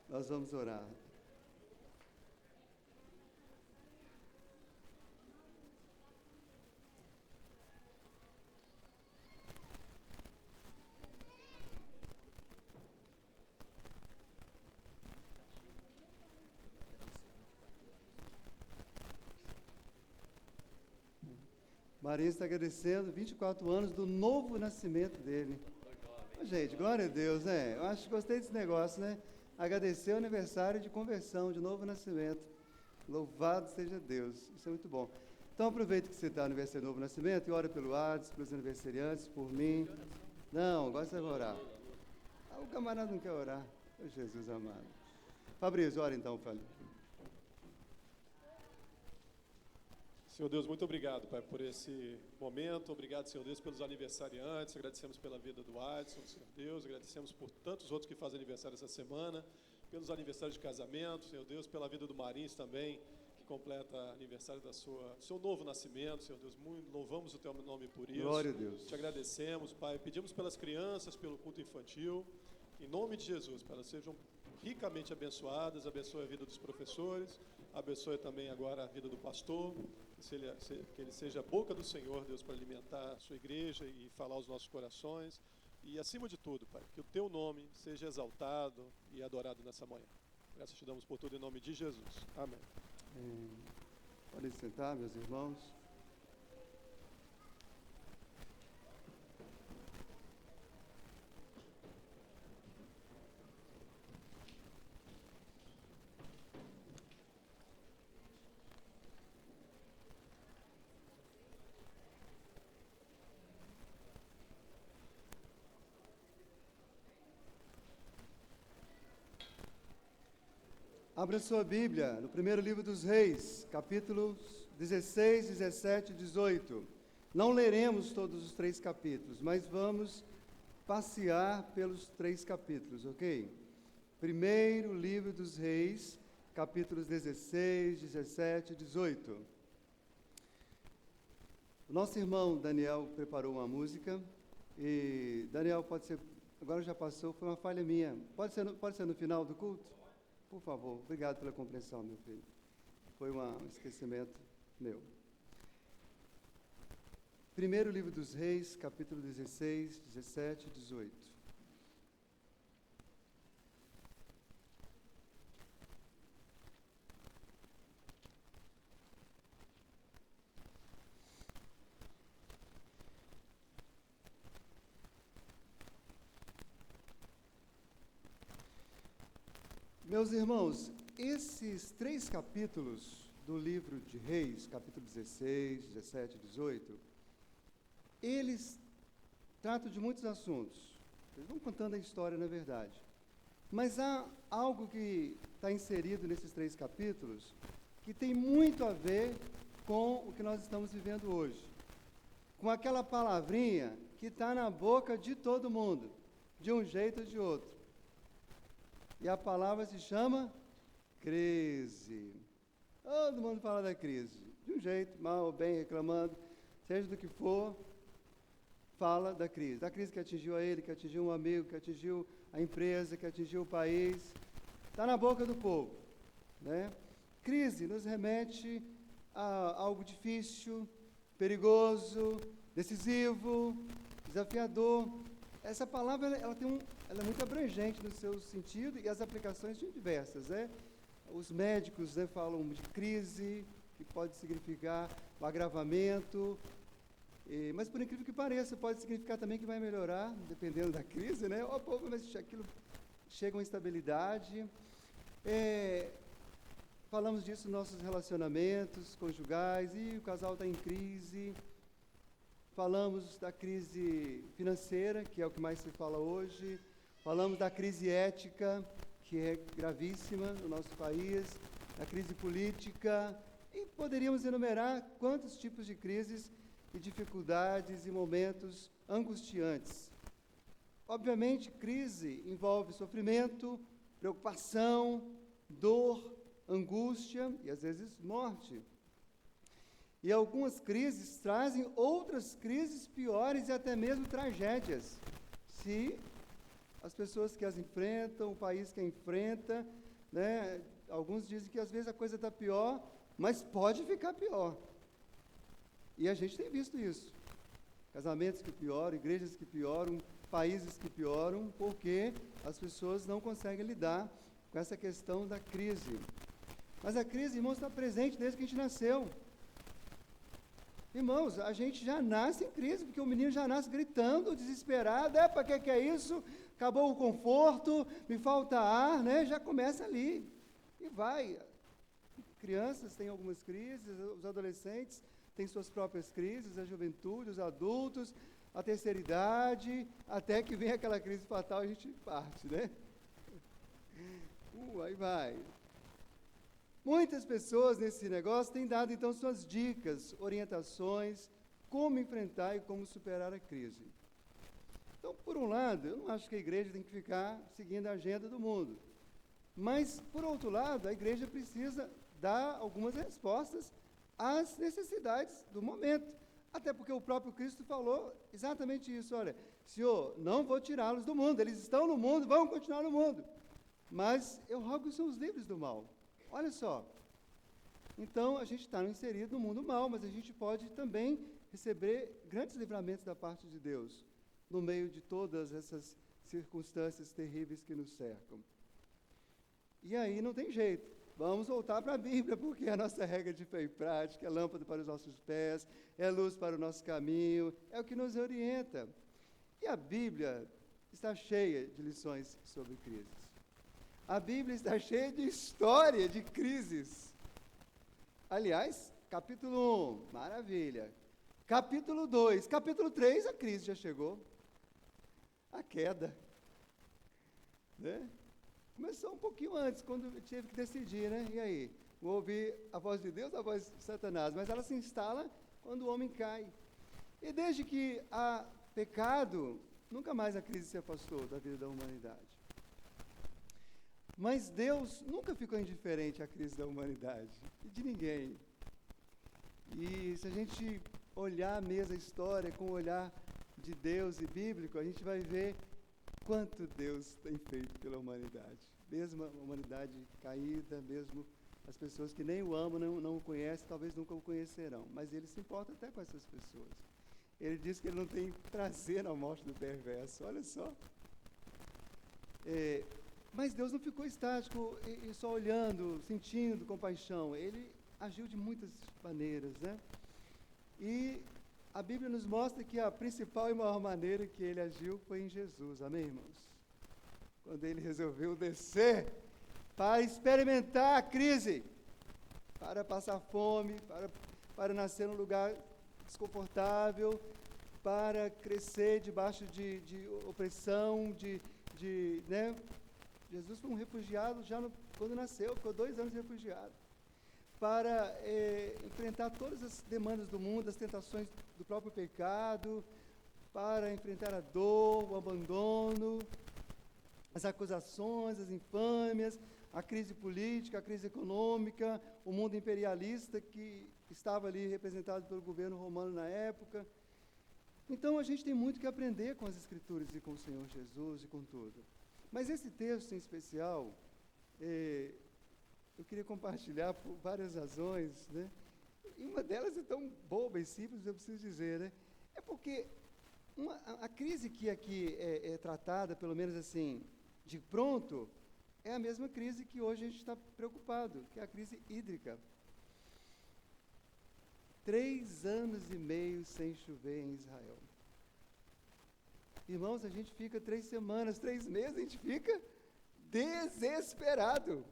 Nós vamos orar. Marinho está agradecendo 24 anos do novo nascimento dele. Gente, glória a Deus, né? Eu acho que gostei desse negócio, né? Agradecer o aniversário de conversão, de novo nascimento. Louvado seja Deus. Isso é muito bom. Então, aproveita que você está no aniversário de novo nascimento e ora pelo Ades, pelos aniversariantes, por mim. Não, agora você vai orar. O camarada não quer orar. Oh, Jesus amado. Fabrício, ora então, Fábio. Senhor Deus, muito obrigado, Pai, por esse momento. Obrigado, Senhor Deus, pelos aniversariantes. Agradecemos pela vida do Adson, Senhor Deus. Agradecemos por tantos outros que fazem aniversário essa semana. Pelos aniversários de casamento, Senhor Deus. Pela vida do Marins também, que completa aniversário do seu novo nascimento, Senhor Deus. Muito louvamos o Teu nome por isso. Glória a Deus. Te agradecemos, Pai. Pedimos pelas crianças, pelo culto infantil. Em nome de Jesus, para elas sejam ricamente abençoadas. Abençoe a vida dos professores. Abençoe também agora a vida do pastor. Que ele seja a boca do Senhor, Deus, para alimentar a sua igreja e falar aos nossos corações. E, acima de tudo, Pai, que o Teu nome seja exaltado e adorado nessa manhã. Graças te damos por tudo em nome de Jesus. Amém. Podem sentar, meus irmãos. Abra sua Bíblia no primeiro livro dos Reis, capítulos 16, 17 e 18. Não leremos todos os 3 capítulos, mas vamos passear pelos 3 capítulos, ok? Primeiro livro dos Reis, capítulos 16, 17 e 18. O nosso irmão Daniel preparou uma música, e Daniel, pode ser, agora já passou, foi uma falha minha. Pode ser no final do culto? Por favor, obrigado pela compreensão, meu filho. Foi um esquecimento meu. Primeiro livro dos Reis, capítulo 16, 17 e 18. Meus irmãos, esses 3 capítulos do livro de Reis, capítulo 16, 17 e 18, eles tratam de muitos assuntos. Eles vão contando a história, na verdade. Mas há algo que está inserido nesses 3 capítulos que tem muito a ver com o que nós estamos vivendo hoje. Com aquela palavrinha que está na boca de todo mundo, de um jeito ou de outro. E a palavra se chama crise. Todo mundo fala da crise. De um jeito, mal ou bem, reclamando, seja do que for, fala da crise. Da crise que atingiu a ele, que atingiu um amigo, que atingiu a empresa, que atingiu o país. Está na boca do povo, né? Crise nos remete a algo difícil, perigoso, decisivo, desafiador. Essa palavra ela é muito abrangente no seu sentido e as aplicações são diversas, né? Os médicos, né, falam de crise, que pode significar o agravamento, mas por incrível que pareça, pode significar também que vai melhorar, dependendo da crise, né? Mas aquilo chega a uma instabilidade. Falamos disso nos nossos relacionamentos conjugais, e o casal está em crise. Falamos da crise financeira, que é o que mais se fala hoje. Falamos da crise ética, que é gravíssima no nosso país, da crise política, e poderíamos enumerar quantos tipos de crises e dificuldades e momentos angustiantes. Obviamente, crise envolve sofrimento, preocupação, dor, angústia e, às vezes, morte. E algumas crises trazem outras crises piores e até mesmo tragédias, se as pessoas que as enfrentam, o país que a enfrenta, né? Alguns dizem que às vezes a coisa está pior, mas pode ficar pior. E a gente tem visto isso. Casamentos que pioram, igrejas que pioram, países que pioram, porque as pessoas não conseguem lidar com essa questão da crise. Mas a crise, irmãos, está presente desde que a gente nasceu. Irmãos, a gente já nasce em crise, porque o menino já nasce gritando, desesperado, para que é isso? Acabou o conforto, me falta ar, né? Já começa ali, e vai. Crianças têm algumas crises, os adolescentes têm suas próprias crises, a juventude, os adultos, a terceira idade, até que vem aquela crise fatal e a gente parte, né? Aí vai. Muitas pessoas nesse negócio têm dado, então, suas dicas, orientações, como enfrentar e como superar a crise. Então, por um lado, eu não acho que a igreja tem que ficar seguindo a agenda do mundo. Mas, por outro lado, a igreja precisa dar algumas respostas às necessidades do momento. Até porque o próprio Cristo falou exatamente isso. Olha, Senhor, não vou tirá-los do mundo. Eles estão no mundo, vão continuar no mundo. Mas eu rogo que os livres do mal. Olha só. Então, a gente está inserido no mundo mal, mas a gente pode também receber grandes livramentos da parte de Deus, no meio de todas essas circunstâncias terríveis que nos cercam. E aí não tem jeito. Vamos voltar para a Bíblia, porque é a nossa regra de fé e prática, é lâmpada para os nossos pés, é luz para o nosso caminho, é o que nos orienta. E a Bíblia está cheia de lições sobre crises. A Bíblia está cheia de história de crises. Aliás, capítulo 1, maravilha. Capítulo 2, capítulo 3, a crise já chegou. A queda. Né? Começou um pouquinho antes, quando eu tive que decidir, né? E aí? Vou ouvir a voz de Deus ou a voz de Satanás? Mas ela se instala quando o homem cai. E desde que há pecado, nunca mais a crise se afastou da vida da humanidade. Mas Deus nunca ficou indiferente à crise da humanidade, e de ninguém. E se a gente olhar mesmo a história com o olhar de Deus e bíblico, a gente vai ver quanto Deus tem feito pela humanidade. Mesmo a humanidade caída, mesmo as pessoas que nem o amam, não o conhecem, talvez nunca o conhecerão. Mas ele se importa até com essas pessoas. Ele diz que ele não tem prazer na morte do perverso. Olha só. Mas Deus não ficou estático e só olhando, sentindo compaixão. Ele agiu de muitas maneiras, né? E a Bíblia nos mostra que a principal e maior maneira que ele agiu foi em Jesus. Amém, irmãos? Quando ele resolveu descer para experimentar a crise, para passar fome, para nascer num lugar desconfortável, para crescer debaixo de opressão, né? Jesus foi um refugiado já quando nasceu, ficou 2 anos refugiado, para enfrentar todas as demandas do mundo, as tentações do próprio pecado, para enfrentar a dor, o abandono, as acusações, as infâmias, a crise política, a crise econômica, o mundo imperialista que estava ali representado pelo governo romano na época. Então, a gente tem muito que aprender com as Escrituras e com o Senhor Jesus e com tudo. Mas esse texto em especial, eu queria compartilhar por várias razões, né? E uma delas é tão boba e simples, eu preciso dizer, né? É porque a crise que aqui é tratada, pelo menos assim, de pronto, é a mesma crise que hoje a gente está preocupado, que é a crise hídrica. 3 anos e meio sem chover em Israel. Irmãos, a gente fica 3 semanas, 3 meses, a gente fica desesperado.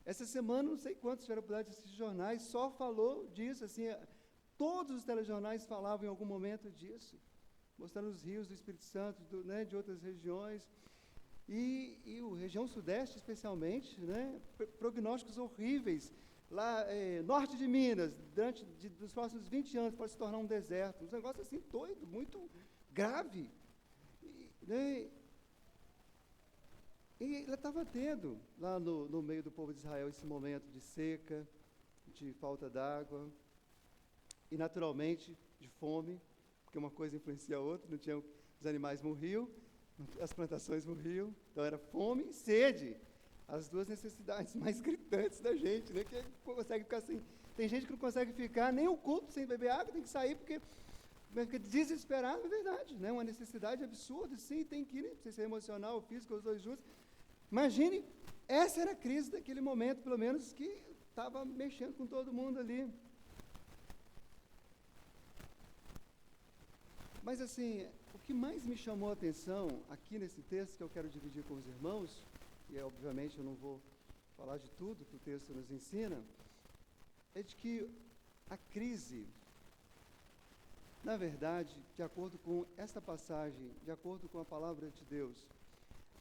Essa semana, não sei quantos tiveram a oportunidade de assistir jornais, só falou disso, assim, todos os telejornais falavam em algum momento disso, mostrando os rios do Espírito Santo, né, de outras regiões, e a região sudeste especialmente, né, prognósticos horríveis. Lá, norte de Minas, dos próximos 20 anos, pode se tornar um deserto. Um negócio assim doido, muito grave. E ela estava tendo, lá no meio do povo de Israel, esse momento de seca, de falta d'água, e naturalmente de fome, porque uma coisa influencia a outra, os animais morriam, as plantações morriam, então era fome e sede. As 2 necessidades mais gritantes da gente, né? Que consegue ficar sem. Tem gente que não consegue ficar nem o culto sem beber água, tem que sair porque fica desesperado, é verdade, né? Uma necessidade absurda, sim, tem que ir, não sei se é emocional ou físico, os 2 juntos. Imagine, essa era a crise daquele momento, pelo menos, que estava mexendo com todo mundo ali. Mas assim, o que mais me chamou a atenção aqui nesse texto, que eu quero dividir com os irmãos, e obviamente eu não vou falar de tudo que o texto nos ensina, é de que a crise, na verdade, de acordo com esta passagem, de acordo com a palavra de Deus,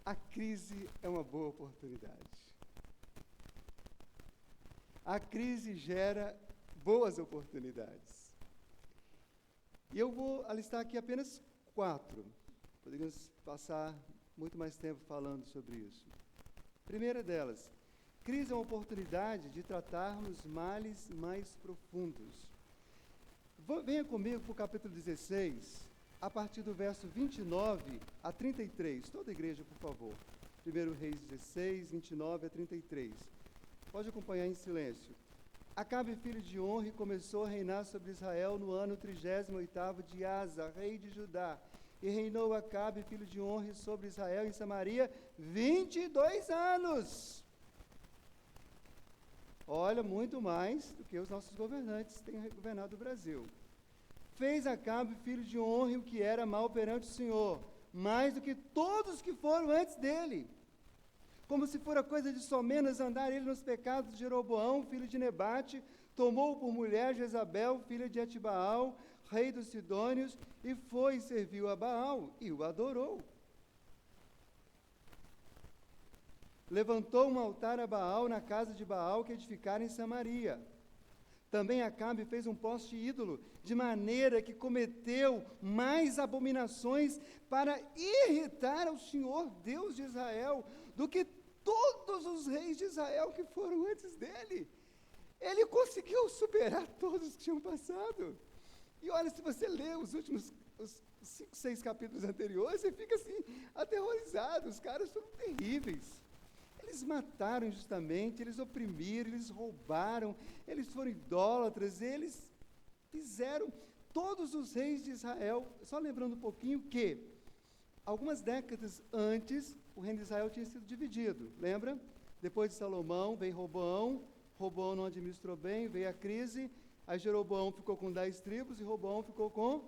a crise é uma boa oportunidade. A crise gera boas oportunidades. E eu vou alistar aqui apenas 4. Poderíamos passar muito mais tempo falando sobre isso. Primeira delas, crise é uma oportunidade de tratarmos males mais profundos. Venha comigo para o capítulo 16, a partir do verso 29 a 33. Toda a igreja, por favor. 1 Reis 16, 29 a 33. Pode acompanhar em silêncio. Acabe, filho de Onre, começou a reinar sobre Israel no ano 38º de Asa, rei de Judá. E reinou Acabe, filho de Onre, sobre Israel em Samaria 22 anos. Olha, muito mais do que os nossos governantes têm governado o Brasil. Fez Acabe, filho de Onre, o que era mal perante o Senhor, mais do que todos que foram antes dele. Como se fora coisa de somenos andar ele nos pecados de Jeroboão, filho de Nebate, tomou por mulher Jezabel, filha de Etibaal, rei dos Sidônios, e foi e serviu a Baal, e o adorou. Levantou um altar a Baal na casa de Baal que edificara em Samaria. Também Acabe fez um poste ídolo, de maneira que cometeu mais abominações para irritar ao Senhor, Deus de Israel, do que todos os reis de Israel que foram antes dele. Ele conseguiu superar todos que tinham passado. E olha, se você lê os 5, 6 capítulos anteriores, você fica assim, aterrorizado. Os caras foram terríveis. Eles mataram injustamente, eles oprimiram, eles roubaram, eles foram idólatras, eles fizeram todos os reis de Israel. Só lembrando um pouquinho que, algumas décadas antes, o reino de Israel tinha sido dividido, lembra? Depois de Salomão, veio Roboão, Roboão não administrou bem, veio a crise, aí Jeroboão ficou com 10 tribos e Roboão ficou com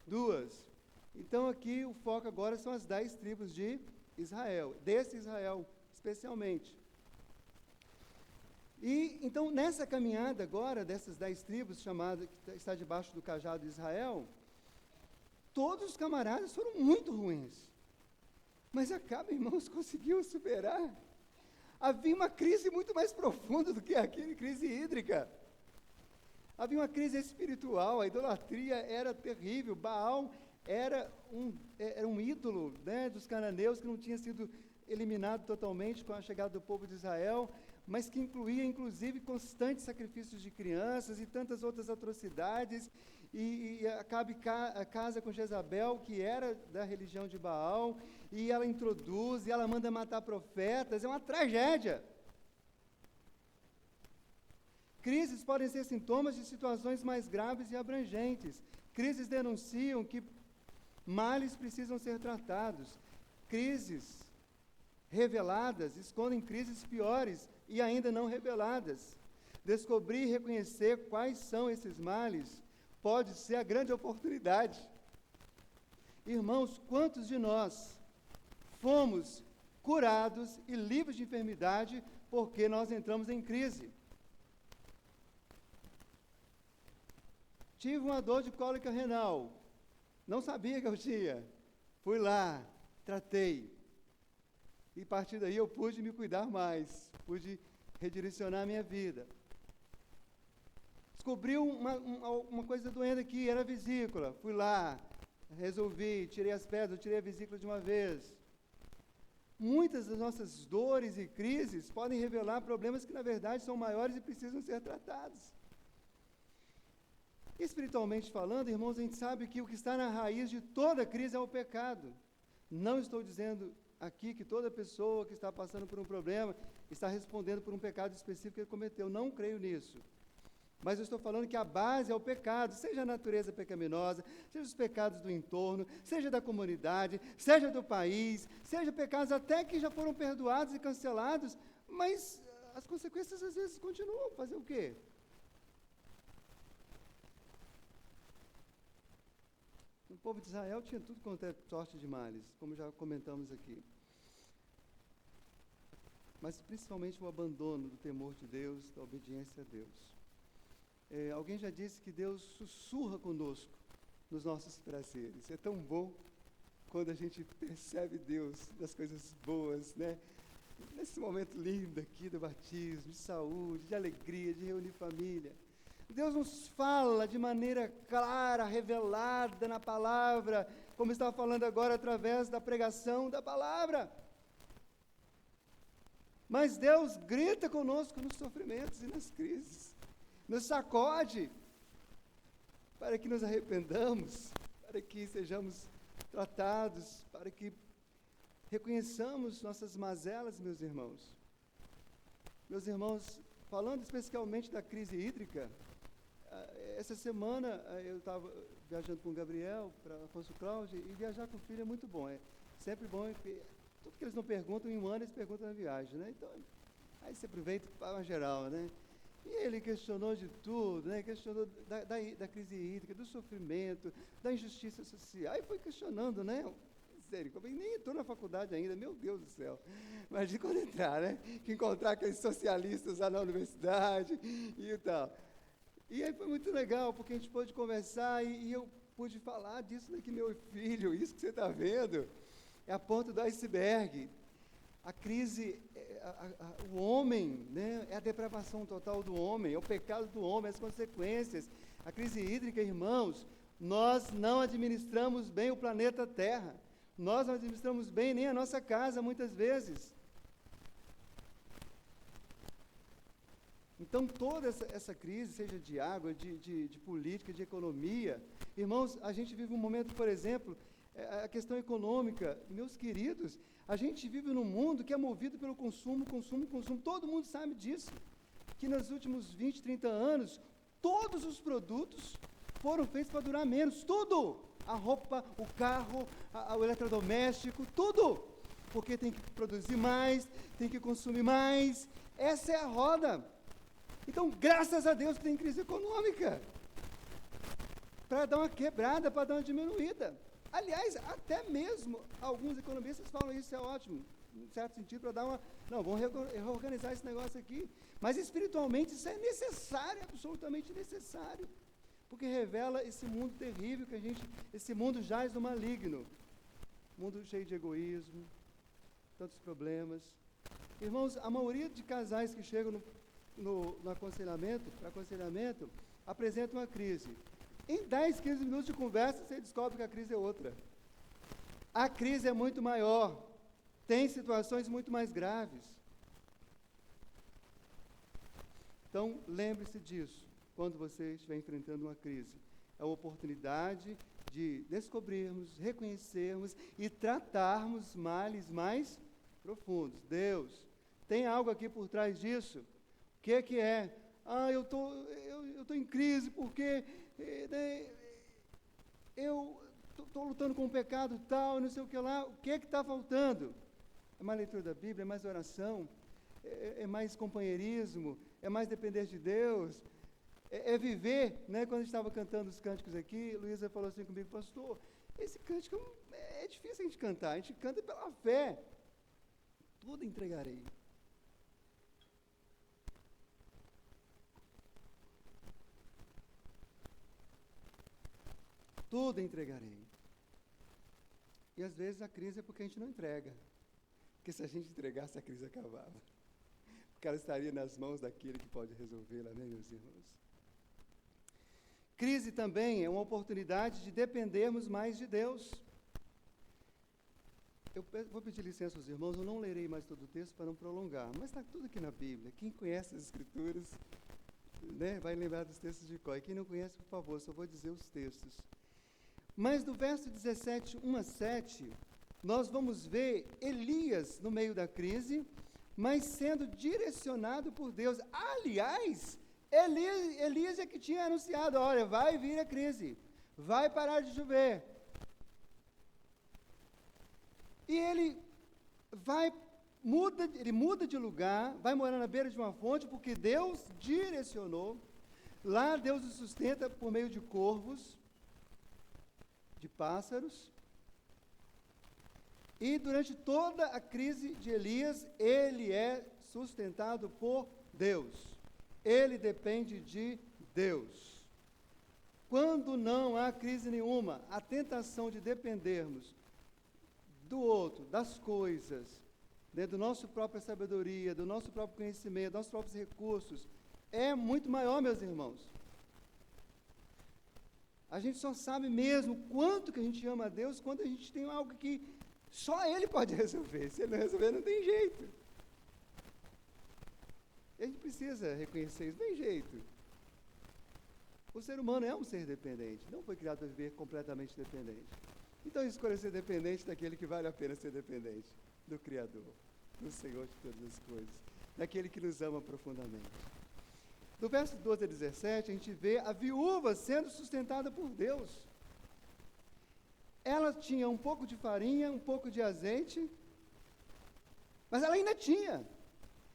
2. Então aqui o foco agora são as 10 tribos de Israel, desse Israel especialmente. E então nessa caminhada agora, dessas 10 tribos, chamada, que está debaixo do cajado de Israel, todos os camaradas foram muito ruins. Mas Acabe, irmãos, conseguiu superar. Havia uma crise muito mais profunda do que aquela crise hídrica. Havia uma crise espiritual, a idolatria era terrível. Baal era um ídolo, né, dos cananeus que não tinha sido eliminado totalmente com a chegada do povo de Israel, mas que incluía, inclusive, constantes sacrifícios de crianças e tantas outras atrocidades. E Acabe casa com Jezabel, que era da religião de Baal, e ela introduz, e ela manda matar profetas, é uma tragédia. Crises podem ser sintomas de situações mais graves e abrangentes. Crises denunciam que males precisam ser tratados. Crises reveladas escondem crises piores e ainda não reveladas. Descobrir e reconhecer quais são esses males pode ser a grande oportunidade. Irmãos, quantos de nós fomos curados e livres de enfermidade porque nós entramos em crise? Tive uma dor de cólica renal, não sabia que eu tinha, fui lá, tratei, e a partir daí eu pude me cuidar mais, pude redirecionar a minha vida. Descobri uma coisa doendo aqui, era a vesícula, fui lá, resolvi, tirei as pedras, tirei a vesícula de uma vez. Muitas das nossas dores e crises podem revelar problemas que na verdade são maiores e precisam ser tratados. Espiritualmente falando, irmãos, a gente sabe que o que está na raiz de toda crise é o pecado. Não estou dizendo aqui que toda pessoa que está passando por um problema está respondendo por um pecado específico que ele cometeu. Não creio nisso. Mas eu estou falando que a base é o pecado, seja a natureza pecaminosa, seja os pecados do entorno, seja da comunidade, seja do país, seja pecados até que já foram perdoados e cancelados, mas as consequências às vezes continuam. Fazer o quê? Não O povo de Israel tinha tudo quanto é sorte de males, como já comentamos aqui. Mas principalmente o abandono do temor de Deus, da obediência a Deus. Alguém já disse que Deus sussurra conosco nos nossos prazeres. É tão bom quando a gente percebe Deus nas coisas boas, né? Nesse momento lindo aqui do batismo, de saúde, de alegria, de reunir família. Deus nos fala de maneira clara, revelada na palavra, como estava falando agora através da pregação da palavra. Mas Deus grita conosco nos sofrimentos e nas crises, nos sacode, para que nos arrependamos, para que sejamos tratados, para que reconheçamos nossas mazelas, meus irmãos. Meus irmãos, falando especialmente da crise hídrica, essa semana eu estava viajando com o Gabriel para Afonso Cláudio, e viajar com o filho é muito bom. É sempre bom, tudo que eles não perguntam em um ano, eles perguntam na viagem, né? Então, aí você aproveita para uma geral, né? E ele questionou de tudo, né? Questionou da crise hídrica, do sofrimento, da injustiça social, e foi questionando, né? Sério, nem entrou na faculdade ainda, meu Deus do céu. Imagina quando entrar, né? Que encontrar aqueles socialistas lá na universidade e tal. E aí foi muito legal, porque a gente pôde conversar e eu pude falar disso daqui, meu filho, isso que você está vendo é a ponta do iceberg. A crise, o homem, né, é a depravação total do homem, é o pecado do homem, as consequências. A crise hídrica, irmãos, nós não administramos bem o planeta Terra. Nós não administramos bem nem a nossa casa, muitas vezes. Então, toda essa crise, seja de água, de política, de economia, irmãos, a gente vive um momento, por exemplo, a questão econômica, meus queridos, a gente vive num mundo que é movido pelo consumo, todo mundo sabe disso, que nos últimos 20, 30 anos, todos os produtos foram feitos para durar menos, tudo, a roupa, o carro, o eletrodoméstico, tudo, porque tem que produzir mais, tem que consumir mais, essa é a roda. Então, graças a Deus que tem crise econômica, para dar uma quebrada, para dar uma diminuída. Aliás, até mesmo alguns economistas falam isso é ótimo, em certo sentido, para dar uma... Não, vamos reorganizar esse negócio aqui. Mas espiritualmente isso é necessário, absolutamente necessário, porque revela esse mundo terrível que esse mundo jaz no maligno. Mundo cheio de egoísmo, tantos problemas. Irmãos, a maioria de casais que chegam no aconselhamento, apresenta uma crise. Em 10, 15 minutos de conversa, você descobre que a crise é outra. A crise é muito maior, tem situações muito mais graves. Então, lembre-se disso, quando você estiver enfrentando uma crise. É uma oportunidade de descobrirmos, reconhecermos e tratarmos males mais profundos. Deus, tem algo aqui por trás disso? O que é? Eu tô em crise porque eu estou lutando com um pecado tal, não sei o que lá. O que está faltando? É mais leitura da Bíblia, é mais oração, é mais companheirismo, é mais depender de Deus, é viver, né? Quando a gente estava cantando os cânticos aqui, Luísa falou assim comigo, pastor, esse cântico é difícil a gente cantar, a gente canta pela fé. Tudo entregarei. Tudo entregarei. E às vezes a crise é porque a gente não entrega. Porque se a gente entregasse, a crise acabava. Porque ela estaria nas mãos daquele que pode resolvê-la, né, meus irmãos? Crise também é uma oportunidade de dependermos mais de Deus. Eu vou pedir licença aos irmãos, eu não lerei mais todo o texto para não prolongar, mas está tudo aqui na Bíblia. Quem conhece as Escrituras, né, vai lembrar dos textos de cor. E quem não conhece, por favor, só vou dizer os textos. Mas no verso 17, 1 a 7, nós vamos ver Elias no meio da crise, mas sendo direcionado por Deus. Aliás, Elias é que tinha anunciado, olha, vai vir a crise, vai parar de chover. E ele muda de lugar, vai morar na beira de uma fonte, porque Deus direcionou. Lá Deus o sustenta por meio de corvos. de pássaros. E durante toda a crise de Elias, ele é sustentado por Deus. Ele depende de Deus. Quando não há crise nenhuma, a tentação de dependermos do outro, das coisas, da nossa própria sabedoria, do nosso próprio conhecimento, dos nossos próprios recursos, é muito maior, meus irmãos. A gente só sabe mesmo quanto que a gente ama a Deus quando a gente tem algo que só Ele pode resolver. Se Ele não resolver, não tem jeito. A gente precisa reconhecer isso, não tem jeito. O ser humano é um ser dependente, não foi criado para viver completamente dependente. Então escolha ser dependente daquele que vale a pena ser dependente, do Criador, do Senhor de todas as coisas, daquele que nos ama profundamente. Do verso 12 a 17, a gente vê a viúva sendo sustentada por Deus. Ela tinha um pouco de farinha, um pouco de azeite, mas ela ainda tinha.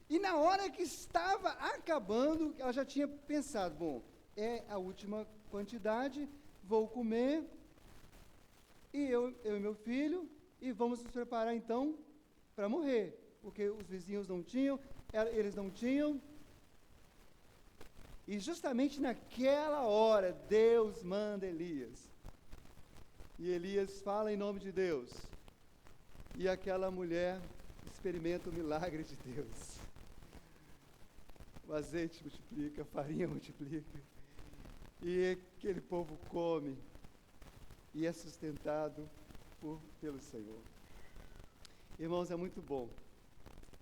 E na hora que estava acabando, ela já tinha pensado, bom, é a última quantidade, vou comer, e eu e meu filho, e vamos nos preparar então para morrer, porque os vizinhos não tinham, eles não tinham. E justamente naquela hora, Deus manda Elias. E Elias fala em nome de Deus. E aquela mulher experimenta o milagre de Deus. O azeite multiplica, a farinha multiplica. E aquele povo come e é sustentado pelo Senhor. Irmãos, é muito bom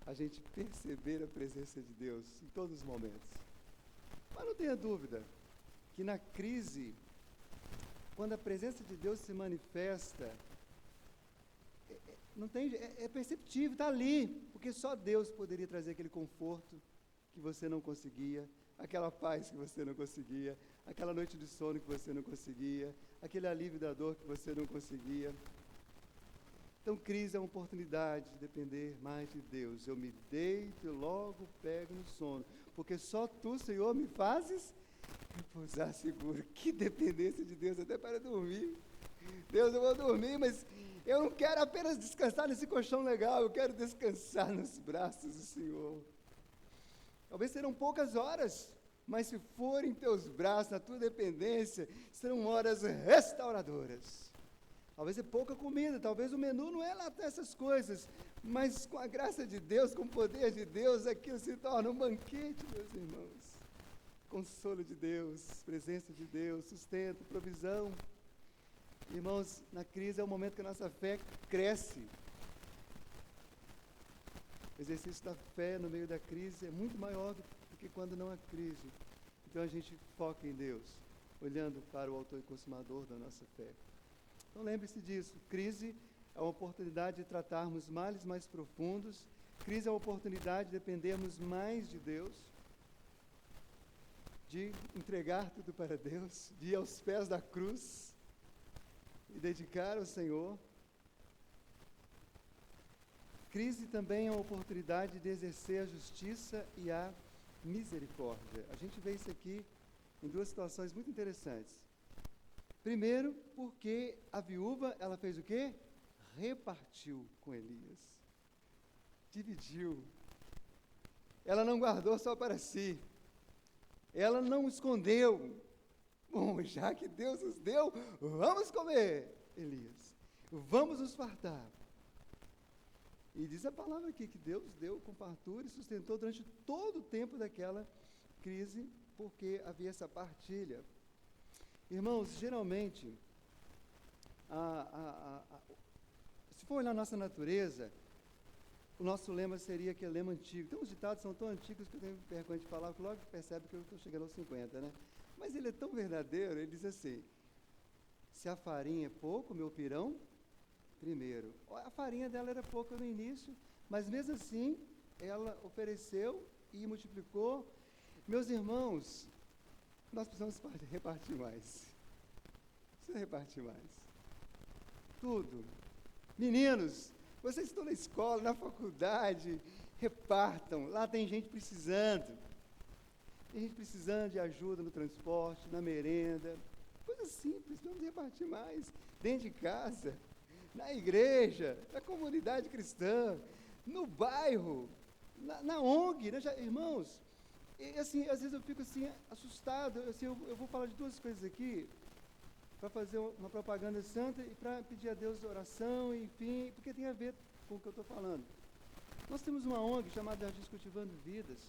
a gente perceber a presença de Deus em todos os momentos. Mas não tenha dúvida que na crise, quando a presença de Deus se manifesta, é perceptível, está ali, porque só Deus poderia trazer aquele conforto que você não conseguia, aquela paz que você não conseguia, aquela noite de sono que você não conseguia, aquele alívio da dor que você não conseguia. Então, crise é uma oportunidade de depender mais de Deus. Eu me deito e logo pego no sono, porque só Tu, Senhor, me fazes repousar seguro. Que dependência de Deus, até para dormir. Deus, eu vou dormir, mas eu não quero apenas descansar nesse colchão legal, eu quero descansar nos braços do Senhor. Talvez serão poucas horas, mas se forem Teus braços, na Tua dependência, serão horas restauradoras. Talvez é pouca comida, talvez o menu não é lá até essas coisas, mas com a graça de Deus, com o poder de Deus, aquilo se torna um banquete, meus irmãos. Consolo de Deus, presença de Deus, sustento, provisão. Irmãos, na crise é o momento que a nossa fé cresce. O exercício da fé no meio da crise é muito maior do que quando não há crise. Então a gente foca em Deus, olhando para o autor e consumador da nossa fé. Então lembre-se disso, crise é uma oportunidade de tratarmos males mais profundos, crise é uma oportunidade de dependermos mais de Deus, de entregar tudo para Deus, de ir aos pés da cruz e dedicar ao Senhor. Crise também é uma oportunidade de exercer a justiça e a misericórdia. A gente vê isso aqui em duas situações muito interessantes. Primeiro, porque a viúva, ela fez o quê? Repartiu com Elias. Dividiu. Ela não guardou só para si. Ela não escondeu. Bom, já que Deus nos deu, vamos comer, Elias. Vamos nos fartar. E diz a palavra aqui que Deus deu com fartura e sustentou durante todo o tempo daquela crise, porque havia essa partilha. Irmãos, geralmente, se for olhar a nossa natureza, o nosso lema seria aquele lema antigo. Tem uns ditados que são tão antigos que eu tenho vergonha de falar, que logo percebe que eu estou chegando aos 50, né? Mas ele é tão verdadeiro, ele diz assim, se a farinha é pouco, meu pirão, primeiro. A farinha dela era pouca no início, mas mesmo assim, ela ofereceu e multiplicou. Meus irmãos, nós precisamos repartir mais. Precisa repartir mais. Tudo. Meninos, vocês estão na escola, na faculdade, repartam. Lá tem gente precisando. Tem gente precisando de ajuda no transporte, na merenda. coisas simples, vamos repartir mais, dentro de casa, na igreja, na comunidade cristã, no bairro, na ONG, né? Irmãos, assim, às vezes eu fico assim, assustado, assim, eu vou falar de duas coisas aqui, para fazer uma propaganda santa e para pedir a Deus oração, enfim, porque tem a ver com o que eu estou falando. Nós temos uma ONG chamada Jardins Cultivando Vidas,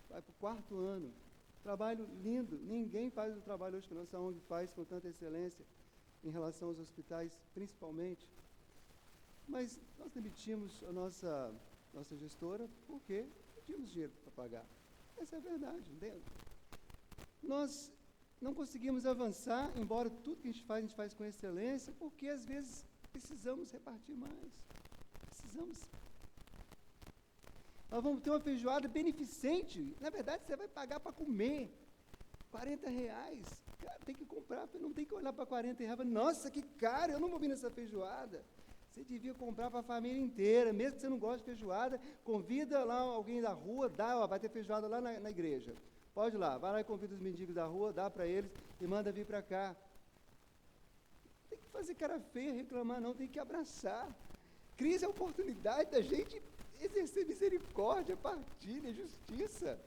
vai para o 4º ano, trabalho lindo, ninguém faz o trabalho hoje que a nossa ONG faz com tanta excelência, em relação aos hospitais, principalmente. Mas nós demitimos a nossa gestora porque não tínhamos dinheiro para pagar. Essa é a verdade, entende? Nós não conseguimos avançar, embora tudo que a gente faz com excelência, porque às vezes precisamos repartir mais. Precisamos. Nós vamos ter uma feijoada beneficente. Na verdade, você vai pagar para comer. R$40. Cara, tem que comprar, não tem que olhar para R$40. Nossa, que caro, eu não vou vir nessa feijoada. Você devia comprar para a família inteira, mesmo que você não goste de feijoada, convida lá alguém da rua, vai ter feijoada lá na igreja. Pode ir lá, vai lá e convida os mendigos da rua, dá para eles e manda vir para cá. Não tem que fazer cara feia, reclamar não, tem que abraçar. Crise é a oportunidade da gente exercer misericórdia, partilha, justiça.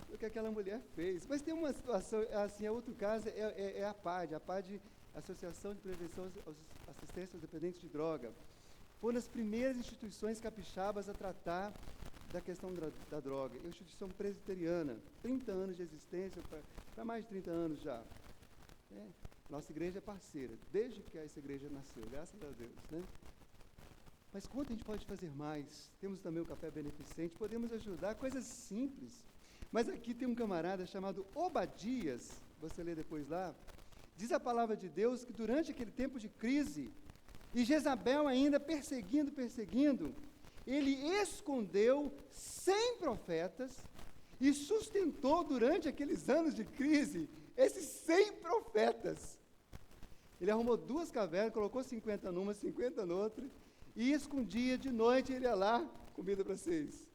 O que aquela mulher fez. Mas tem uma situação, assim, outro caso é a PAD, Associação de Prevenção e Assistência aos Dependentes de Droga. Foi uma das primeiras instituições capixabas a tratar da questão da droga. É uma instituição presbiteriana, 30 anos de existência, para mais de 30 anos já. Nossa igreja é parceira, desde que essa igreja nasceu, graças a Deus. Né? Mas quanto a gente pode fazer mais? Temos também o café beneficente, podemos ajudar, coisas simples. Mas aqui tem um camarada chamado Obadias, você lê depois lá, diz a palavra de Deus que durante aquele tempo de crise, e Jezabel ainda perseguindo, ele escondeu 100 profetas e sustentou durante aqueles anos de crise esses 100 profetas. Ele arrumou 2 cavernas, colocou 50 numa, 50 noutra, e escondia de noite, ele ia lá, comida para vocês.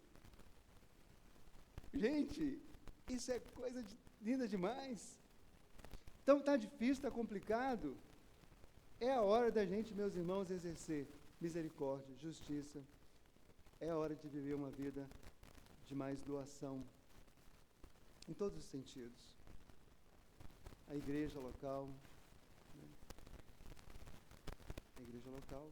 Gente, isso é coisa linda demais. Então está difícil, está complicado. É a hora da gente, meus irmãos, exercer misericórdia, justiça. É a hora de viver uma vida de mais doação, em todos os sentidos. A igreja local, né? A igreja local.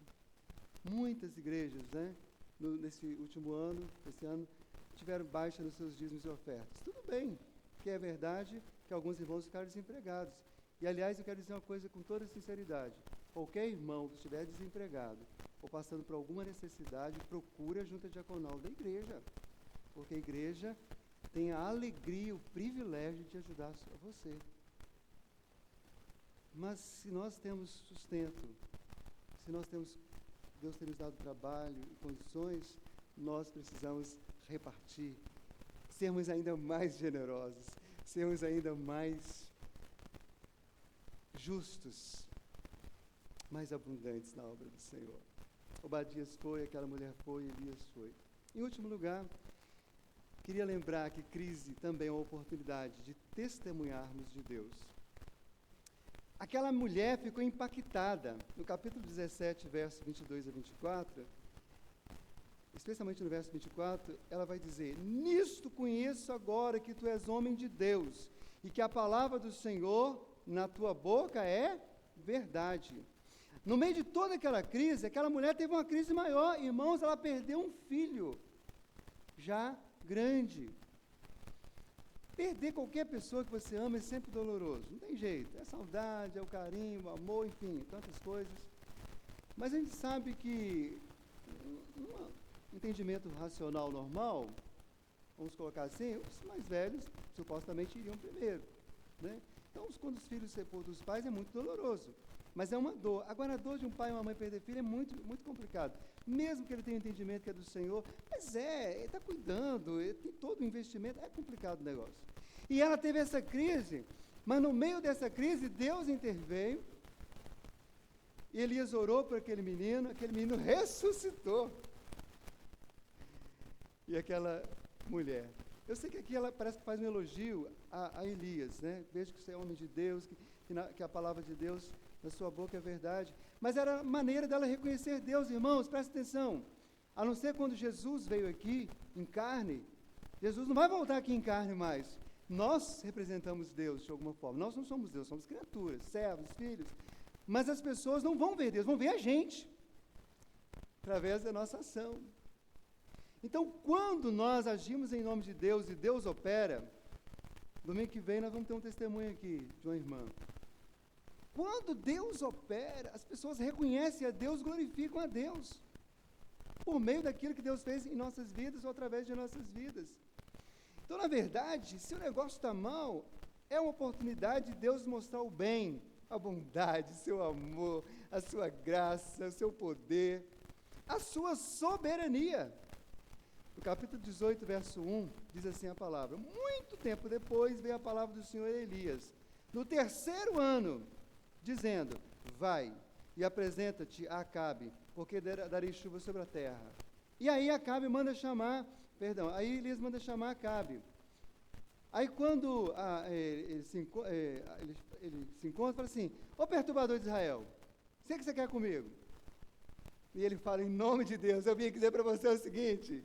Muitas igrejas, né? Nesse último ano, esse ano, tiveram baixa nos seus dízimos e ofertas. Tudo bem, que é verdade que alguns irmãos ficaram desempregados. E, aliás, eu quero dizer uma coisa com toda sinceridade. Qualquer irmão que estiver desempregado ou passando por alguma necessidade, procure a junta diaconal da igreja. Porque a igreja tem a alegria, o privilégio de ajudar você. Mas se nós temos sustento, se nós temos, Deus tem nos dado trabalho e condições, nós precisamos repartir, sermos ainda mais generosos, sermos ainda mais justos, mais abundantes na obra do Senhor. Obadias foi, aquela mulher foi, Elias foi. Em último lugar, queria lembrar que crise também é uma oportunidade de testemunharmos de Deus. Aquela mulher ficou impactada. No capítulo 17, versos 22 a 24, especialmente no verso 24, ela vai dizer: nisto conheço agora que tu és homem de Deus, e que a palavra do Senhor na tua boca é verdade. No meio de toda aquela crise, aquela mulher teve uma crise maior. Irmãos, ela perdeu um filho, já grande. Perder qualquer pessoa que você ama é sempre doloroso, não tem jeito. É saudade, é o carinho, o amor, enfim, tantas coisas. Mas a gente sabe que um entendimento racional normal, vamos colocar assim, os mais velhos supostamente iriam primeiro, né? Então, quando os filhos separam dos pais é muito doloroso, mas é uma dor. Agora, a dor de um pai e uma mãe perder filho é muito, muito complicado. Mesmo que ele tenha um entendimento que é do Senhor, mas ele está cuidando, ele tem todo o investimento, é complicado o negócio. E ela teve essa crise, mas no meio dessa crise, Deus interveio, e Elias orou por aquele menino ressuscitou. E aquela mulher Eu sei que aqui ela parece que faz um elogio a Elias, né? Veja que você é homem de Deus, que a palavra de Deus na sua boca é verdade. Mas era a maneira dela reconhecer Deus, irmãos, presta atenção. A não ser quando Jesus veio aqui em carne, Jesus não vai voltar aqui em carne mais. Nós representamos Deus de alguma forma. Nós não somos Deus, somos criaturas, servos, filhos. Mas as pessoas não vão ver Deus, vão ver a gente, através da nossa ação. Então, quando nós agimos em nome de Deus e Deus opera, domingo que vem nós vamos ter um testemunho aqui de uma irmã. Quando Deus opera, as pessoas reconhecem a Deus, glorificam a Deus, por meio daquilo que Deus fez em nossas vidas ou através de nossas vidas. Então, na verdade, se o negócio está mal, é uma oportunidade de Deus mostrar o bem, a bondade, seu amor, a sua graça, o seu poder, a sua soberania. No capítulo 18, verso 1, diz assim a palavra: muito tempo depois veio a palavra do Senhor a Elias, no 3º ano, dizendo: vai e apresenta-te a Acabe, porque darei chuva sobre a terra. E aí Elias manda chamar Acabe. Aí quando ele se encontra, fala assim: ô perturbador de Israel, o que você quer comigo? E ele fala: em nome de Deus, eu vim dizer para você o seguinte: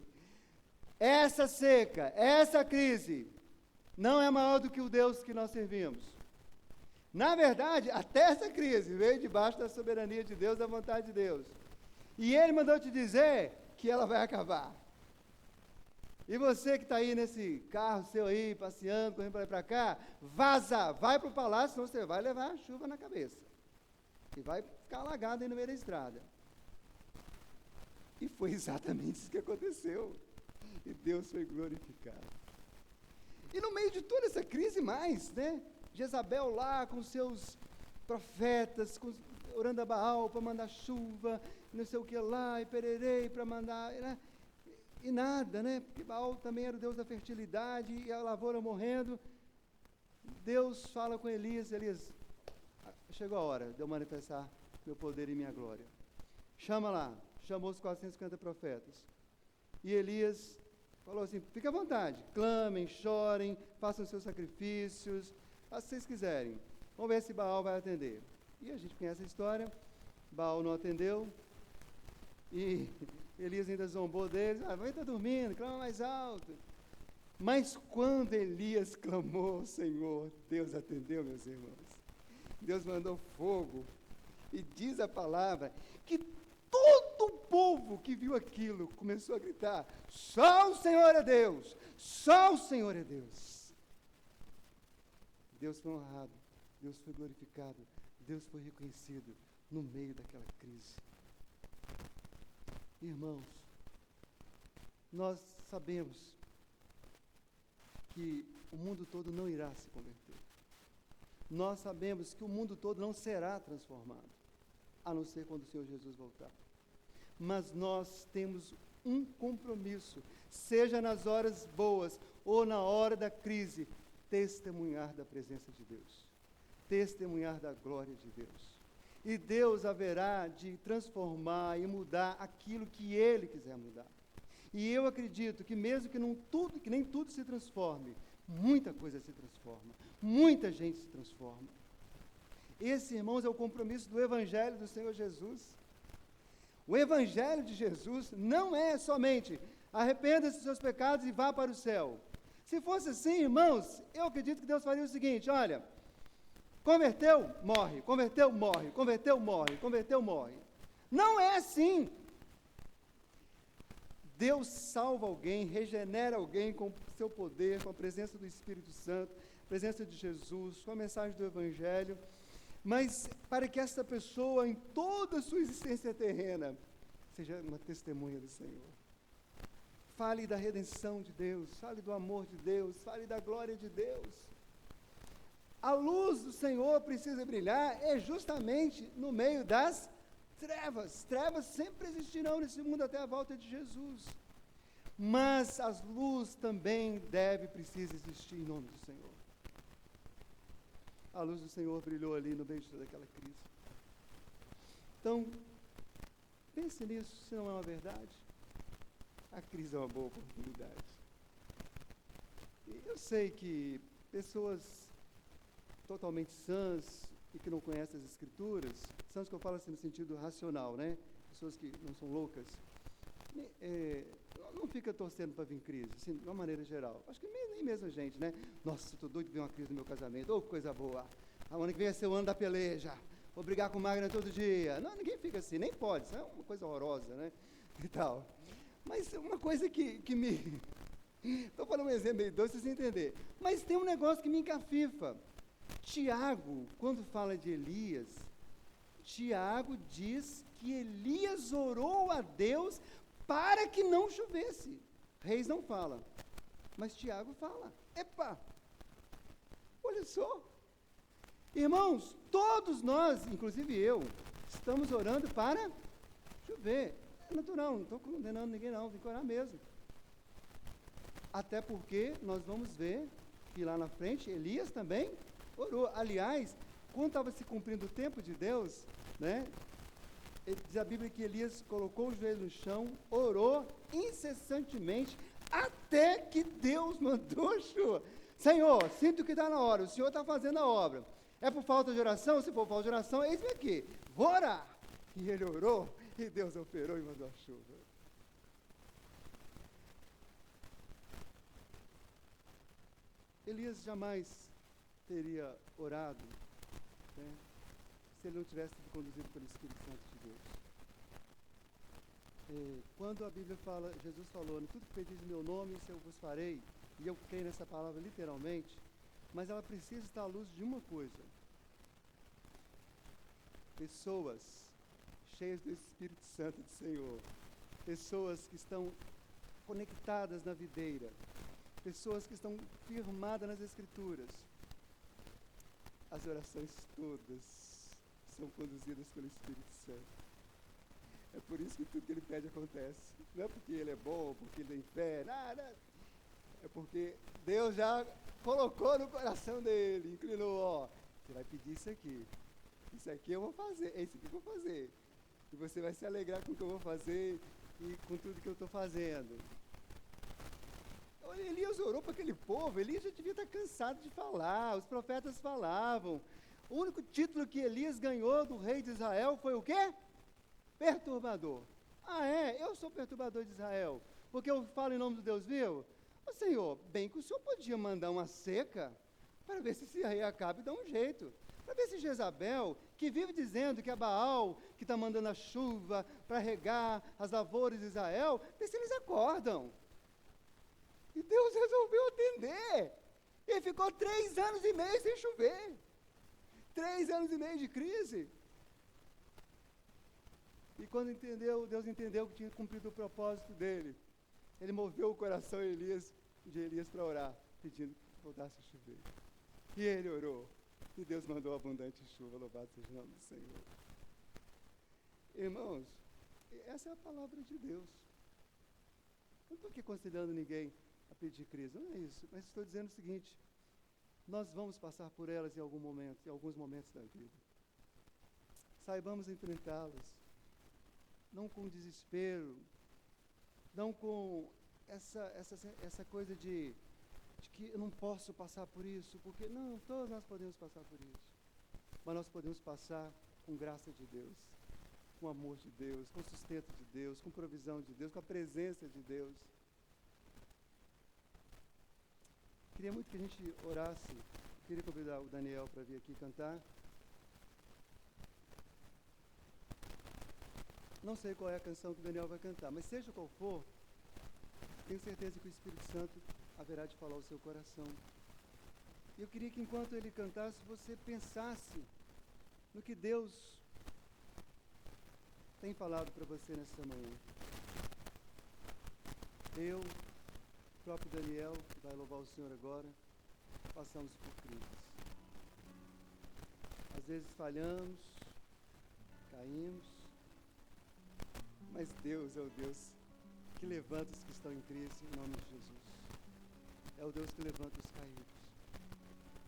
essa seca, essa crise, não é maior do que o Deus que nós servimos. Na verdade, até essa crise veio debaixo da soberania de Deus, da vontade de Deus. E ele mandou te dizer que ela vai acabar. E você que está aí nesse carro seu aí, passeando, correndo para lá e para cá, vaza, vai para o palácio, senão você vai levar a chuva na cabeça. E vai ficar alagado aí no meio da estrada. E foi exatamente isso que aconteceu. E Deus foi glorificado. E no meio de toda essa crise mais, né? Jezabel lá com seus profetas, orando a Baal para mandar chuva, não sei o que lá, e pererei para mandar, né? E nada, né? Porque Baal também era o Deus da fertilidade, e a lavoura morrendo. Deus fala com Elias: Elias, chegou a hora de eu manifestar meu poder e minha glória. Chama lá. Chamou os 450 profetas. E Elias falou assim: fique à vontade, clamem, chorem, façam seus sacrifícios, façam o que vocês quiserem. Vamos ver se Baal vai atender. E a gente conhece a história. Baal não atendeu. E Elias ainda zombou deles: vai estar dormindo, clama mais alto. Mas quando Elias clamou ao Senhor, Deus atendeu, meus irmãos. Deus mandou fogo. E diz a palavra que todo o povo que viu aquilo começou a gritar: só o Senhor é Deus, só o Senhor é Deus. Deus foi honrado, Deus foi glorificado, Deus foi reconhecido no meio daquela crise. Irmãos, nós sabemos que o mundo todo não irá se converter. Nós sabemos que o mundo todo não será transformado, a não ser quando o Senhor Jesus voltar. Mas nós temos um compromisso, seja nas horas boas ou na hora da crise, testemunhar da presença de Deus, testemunhar da glória de Deus. E Deus haverá de transformar e mudar aquilo que Ele quiser mudar. E eu acredito que mesmo que nem tudo se transforme, muita coisa se transforma, muita gente se transforma. Esse, irmãos, é o compromisso do Evangelho do Senhor Jesus. O Evangelho de Jesus não é somente arrependa-se dos seus pecados e vá para o céu. Se fosse assim, irmãos, eu acredito que Deus faria o seguinte: olha, converteu, morre, converteu, morre, converteu, morre, converteu, morre. Não é assim. Deus salva alguém, regenera alguém com o seu poder, com a presença do Espírito Santo, a presença de Jesus, com a mensagem do Evangelho, mas para que essa pessoa, em toda a sua existência terrena, seja uma testemunha do Senhor. Fale da redenção de Deus, fale do amor de Deus, fale da glória de Deus. A luz do Senhor precisa brilhar justamente no meio das trevas. Trevas sempre existirão nesse mundo até a volta de Jesus. Mas a luz também precisa existir em nome do Senhor. A luz do Senhor brilhou ali no meio de toda aquela crise. Então, pense nisso, se não é uma verdade. A crise é uma boa oportunidade. E eu sei que pessoas totalmente sãs e que não conhecem as Escrituras, sãs que eu falo assim no sentido racional, né? Pessoas que não são loucas, não fica torcendo para vir crise, assim, de uma maneira geral. Acho que nem mesmo a gente, né? Nossa, estou doido de ver uma crise no meu casamento. Oh, coisa boa. A ano que vem vai ser o ano da peleja. Vou brigar com o Magna todo dia. Não, ninguém fica assim, nem pode. Isso é uma coisa horrorosa, né? E tal. Mas uma coisa que me... Estou falando um exemplo meio doce, vocês entender. Mas tem um negócio que me encafifa. Tiago, quando fala de Elias, Tiago diz que Elias orou a Deus para que não chovesse. Reis não fala, mas Tiago fala. Epa! Olha só. Irmãos, todos nós, inclusive eu, estamos orando para chover. É natural, não estou condenando ninguém não, tem que orar mesmo. Até porque nós vamos ver que lá na frente Elias também orou. Aliás, quando estava se cumprindo o tempo de Deus, né? Diz a Bíblia que Elias colocou os joelhos no chão, orou incessantemente, até que Deus mandou a chuva. Senhor, sinto que está na hora, o Senhor está fazendo a obra. É por falta de oração? Se for falta de oração, eis-me aqui, vou orar. E ele orou, e Deus operou e mandou a chuva. Elias jamais teria orado, né, se ele não tivesse sido conduzido pelo Espírito Santo de Deus. Quando a Bíblia fala, Jesus falou, tudo que pedis em meu nome, isso eu vos farei, e eu creio nessa palavra literalmente, mas ela precisa estar à luz de uma coisa. Pessoas cheias do Espírito Santo do Senhor, pessoas que estão conectadas na videira, pessoas que estão firmadas nas Escrituras. As orações todas são conduzidas pelo Espírito Santo. É por isso que tudo que ele pede acontece. Não é porque ele é bom, porque ele tem fé, nada. É porque Deus já colocou no coração dele, inclinou, ó, você vai pedir isso aqui eu vou fazer, é isso aqui que eu vou fazer. E você vai se alegrar com o que eu vou fazer e com tudo que eu estou fazendo. Elias orou para aquele povo, Elias já devia estar cansado de falar, os profetas falavam. O único título que Elias ganhou do rei de Israel foi o quê? Perturbador. Ah, é? Eu sou perturbador de Israel, porque eu falo em nome do Deus vivo? Ô Senhor, bem que o Senhor podia mandar uma seca para ver se esse rei Acabe dá um jeito. Para ver se Jezabel, que vive dizendo que é Baal, que está mandando a chuva para regar as lavouras de Israel, ver se eles acordam. E Deus resolveu atender. Ele ficou 3 anos e meio sem chover. 3 anos e meio de crise. E quando Deus entendeu que tinha cumprido o propósito dele, ele moveu o coração de Elias para orar, pedindo que voltasse a chover. E ele orou. E Deus mandou abundante chuva, louvado seja o nome do Senhor. Irmãos, essa é a palavra de Deus. Eu não estou aqui aconselhando ninguém a pedir crise, não é isso. Mas estou dizendo o seguinte, nós vamos passar por elas em alguns momentos da vida. Saibamos enfrentá-las, não com desespero, não com essa coisa de que eu não posso passar por isso, porque não, todos nós podemos passar por isso. Mas nós podemos passar com graça de Deus, com amor de Deus, com sustento de Deus, com provisão de Deus, com a presença de Deus. Queria muito que a gente orasse. Queria convidar o Daniel para vir aqui cantar. Não sei qual é a canção que o Daniel vai cantar, mas seja qual for, tenho certeza que o Espírito Santo haverá de falar ao seu coração. E eu queria que enquanto ele cantasse, você pensasse no que Deus tem falado para você nesta manhã. Eu, o próprio Daniel, que vai louvar o Senhor agora, passamos por crises. Às vezes falhamos, caímos, mas Deus é o Deus que levanta os que estão em crise em nome de Jesus. É o Deus que levanta os caídos.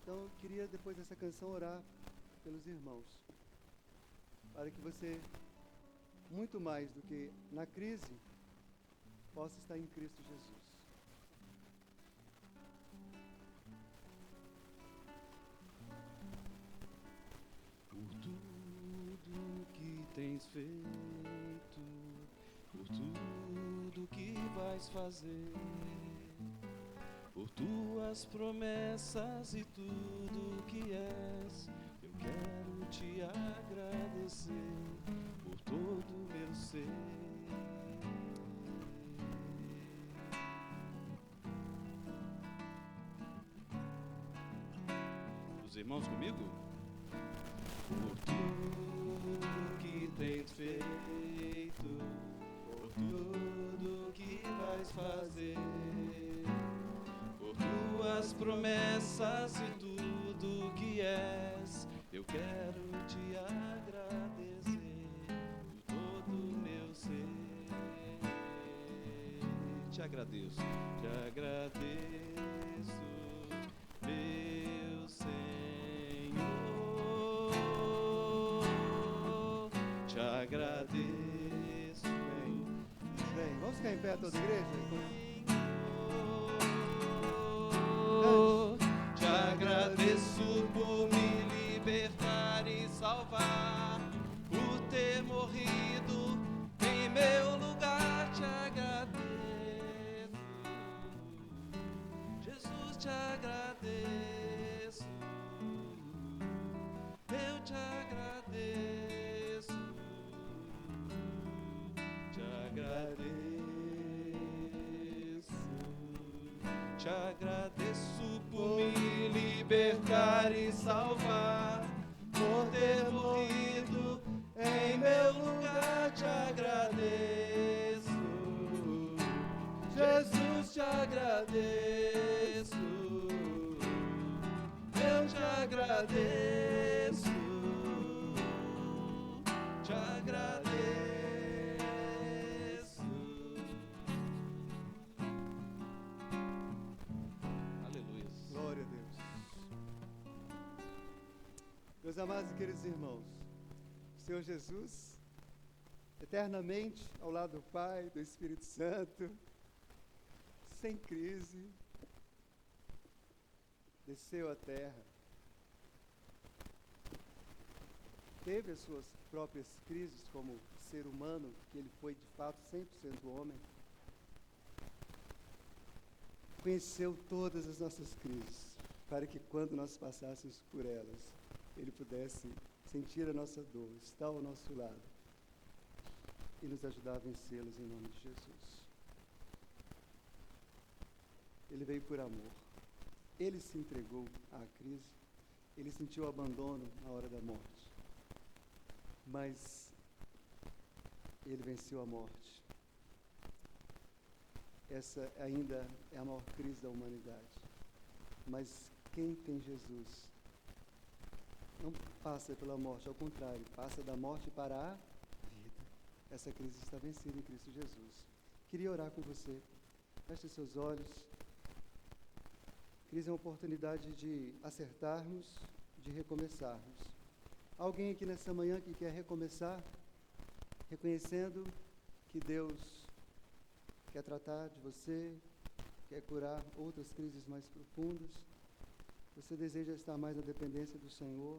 Então, eu queria, depois dessa canção, orar pelos irmãos, para que você, muito mais do que na crise, possa estar em Cristo Jesus. tens feito, por tudo que vais fazer, por tuas promessas e tudo que és. Eu quero te agradecer por todo o meu ser. Os irmãos comigo? Por tudo que tens feito, por tudo que vais fazer, por tuas promessas e tudo que és, eu quero te agradecer por todo o meu ser. Te agradeço, meu Senhor, te agradeço. Bem, vamos ficar em pé toda a igreja? Te agradeço por me libertar e salvar, por ter morrido em meu lugar. Te agradeço, Jesus, te agradeço, eu te agradeço, te agradeço. Te agradeço por me libertar e salvar, por ter morrido em meu lugar. Te agradeço, Jesus, te agradeço, eu te agradeço, te agradeço. Glória a Deus. Meus amados e queridos irmãos, o Senhor Jesus, eternamente ao lado do Pai, do Espírito Santo, sem crise, desceu à terra. Teve as suas próprias crises como ser humano, que ele foi de fato 100% homem. Conheceu todas as nossas crises, para que quando nós passássemos por elas, ele pudesse sentir a nossa dor, estar ao nosso lado e nos ajudar a vencê-las em nome de Jesus. Ele veio por amor. Ele se entregou à crise. Ele sentiu o abandono na hora da morte. Mas ele venceu a morte. Essa ainda é a maior crise da humanidade. Mas quem tem Jesus não passa pela morte, ao contrário, passa da morte para a vida. Essa crise está vencida em Cristo Jesus. Queria orar com você. Feche seus olhos. Crise é uma oportunidade de acertarmos, de recomeçarmos. Alguém aqui nessa manhã que quer recomeçar, reconhecendo que Deus quer tratar de você, quer curar outras crises mais profundas. Você deseja estar mais na dependência do Senhor,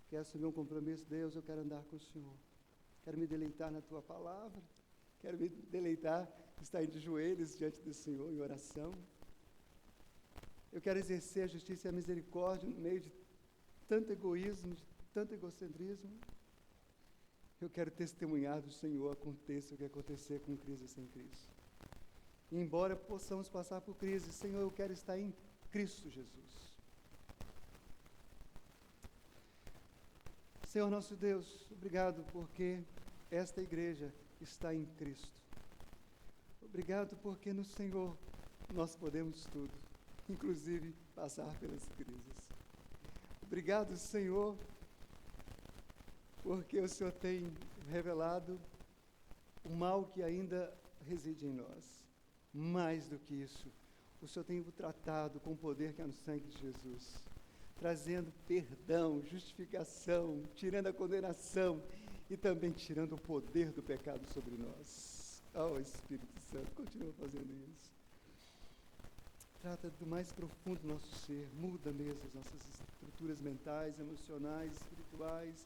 quer assumir um compromisso. Deus, eu quero andar com o Senhor, quero me deleitar na Tua palavra, quero me deleitar, estar de joelhos diante do Senhor em oração. Eu quero exercer a justiça e a misericórdia no meio de tanto egoísmo, de tanto egocentrismo. Eu quero testemunhar do Senhor, aconteça o que acontecer com crise sem crise. E embora possamos passar por crise, Senhor, eu quero estar em Cristo Jesus. Senhor nosso Deus, obrigado porque esta igreja está em Cristo. Obrigado porque no Senhor nós podemos tudo, inclusive passar pelas crises. Obrigado, Senhor, porque o Senhor tem revelado o mal que ainda reside em nós. Mais do que isso, o Senhor tem o tratado com o poder que há no sangue de Jesus, trazendo perdão, justificação, tirando a condenação e também tirando o poder do pecado sobre nós. Oh, Espírito Santo, continua fazendo isso. Trata do mais profundo do nosso ser, muda mesmo as nossas estruturas mentais, emocionais, espirituais.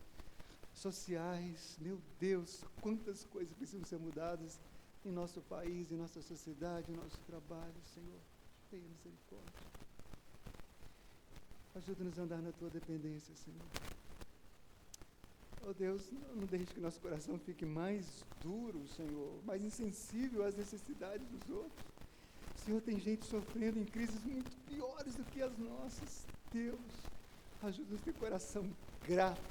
sociais. Meu Deus, quantas coisas precisam ser mudadas em nosso país, em nossa sociedade, em nosso trabalho, Senhor. Tenha misericórdia. Ajuda-nos a andar na Tua dependência, Senhor. Oh Deus, não deixe que nosso coração fique mais duro, Senhor, mais insensível às necessidades dos outros. Senhor, tem gente sofrendo em crises muito piores do que as nossas. Deus, ajuda-nos a ter coração grato,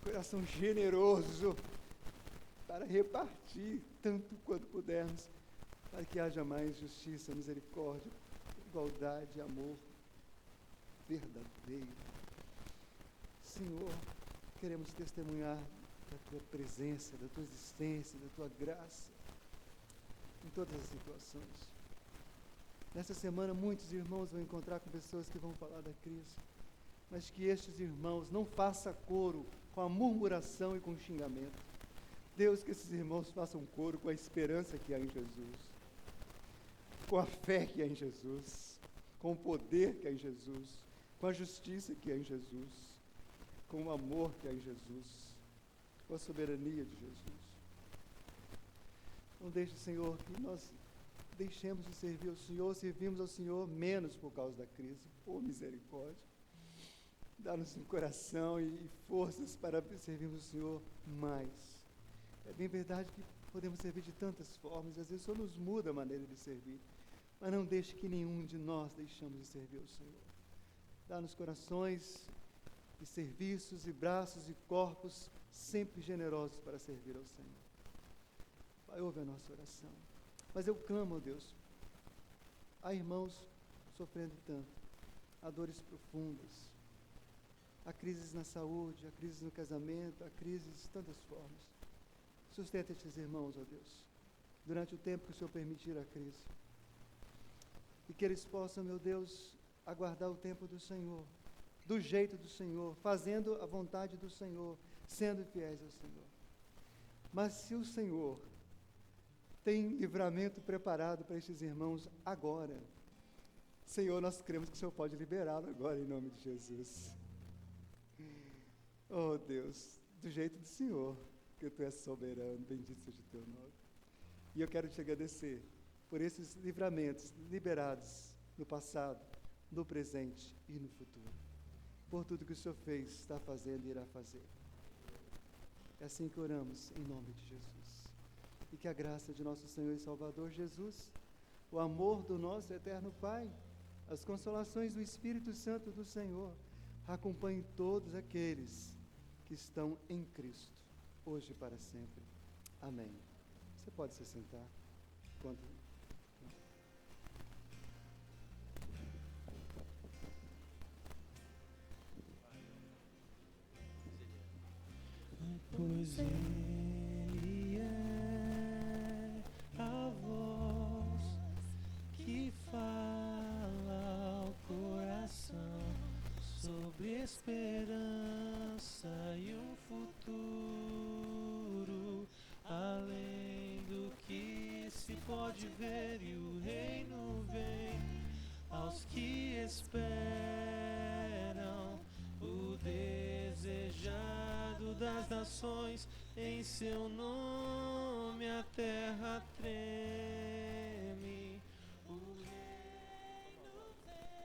coração generoso, para repartir tanto quanto pudermos, para que haja mais justiça, misericórdia, igualdade, amor verdadeiro. Senhor, queremos testemunhar da Tua presença, da Tua existência, da Tua graça, em todas as situações. Nessa semana, muitos irmãos vão encontrar com pessoas que vão falar da crise, mas que estes irmãos não façam coro com a murmuração e com o xingamento. Deus, que esses irmãos façam coro com a esperança que há em Jesus, com a fé que há em Jesus, com o poder que há em Jesus, com a justiça que há em Jesus, com o amor que há em Jesus, com a soberania de Jesus. Não deixe, Senhor, que nós deixemos de servir ao Senhor, servimos ao Senhor menos por causa da crise. Por misericórdia, dá-nos um coração e forças para servirmos o Senhor mais. É bem verdade que podemos servir de tantas formas, às vezes o Senhor nos muda a maneira de servir, mas não deixe que nenhum de nós deixamos de servir ao Senhor. Dá-nos corações e serviços e braços e corpos sempre generosos para servir ao Senhor. Pai, ouve a nossa oração. Mas eu clamo, ó Deus, há irmãos sofrendo tanto, há dores profundas, há crises na saúde, há crises no casamento, há crises de tantas formas. Sustenta estes irmãos, ó Deus, durante o tempo que o Senhor permitir a crise. E que eles possam, meu Deus, aguardar o tempo do Senhor, do jeito do Senhor, fazendo a vontade do Senhor, sendo fiéis ao Senhor. Mas se o Senhor tem livramento preparado para estes irmãos agora, Senhor, nós cremos que o Senhor pode liberá-lo agora, em nome de Jesus. Oh Deus, do jeito do Senhor, que Tu és soberano, bendito seja o Teu nome. E eu quero Te agradecer por esses livramentos liberados no passado, no presente e no futuro, por tudo que o Senhor fez, está fazendo e irá fazer. É assim que oramos, em nome de Jesus. E que a graça de nosso Senhor e Salvador Jesus, o amor do nosso eterno Pai, as consolações do Espírito Santo do Senhor, acompanhem todos aqueles que estão em Cristo, hoje e para sempre. Amém. Você pode se sentar. Pois Ele é a voz que fala ao coração sobre esperança e um futuro além do que se pode ver, e o reino vem aos que esperam. O desejado das nações, em seu nome a terra treme. O reino vem.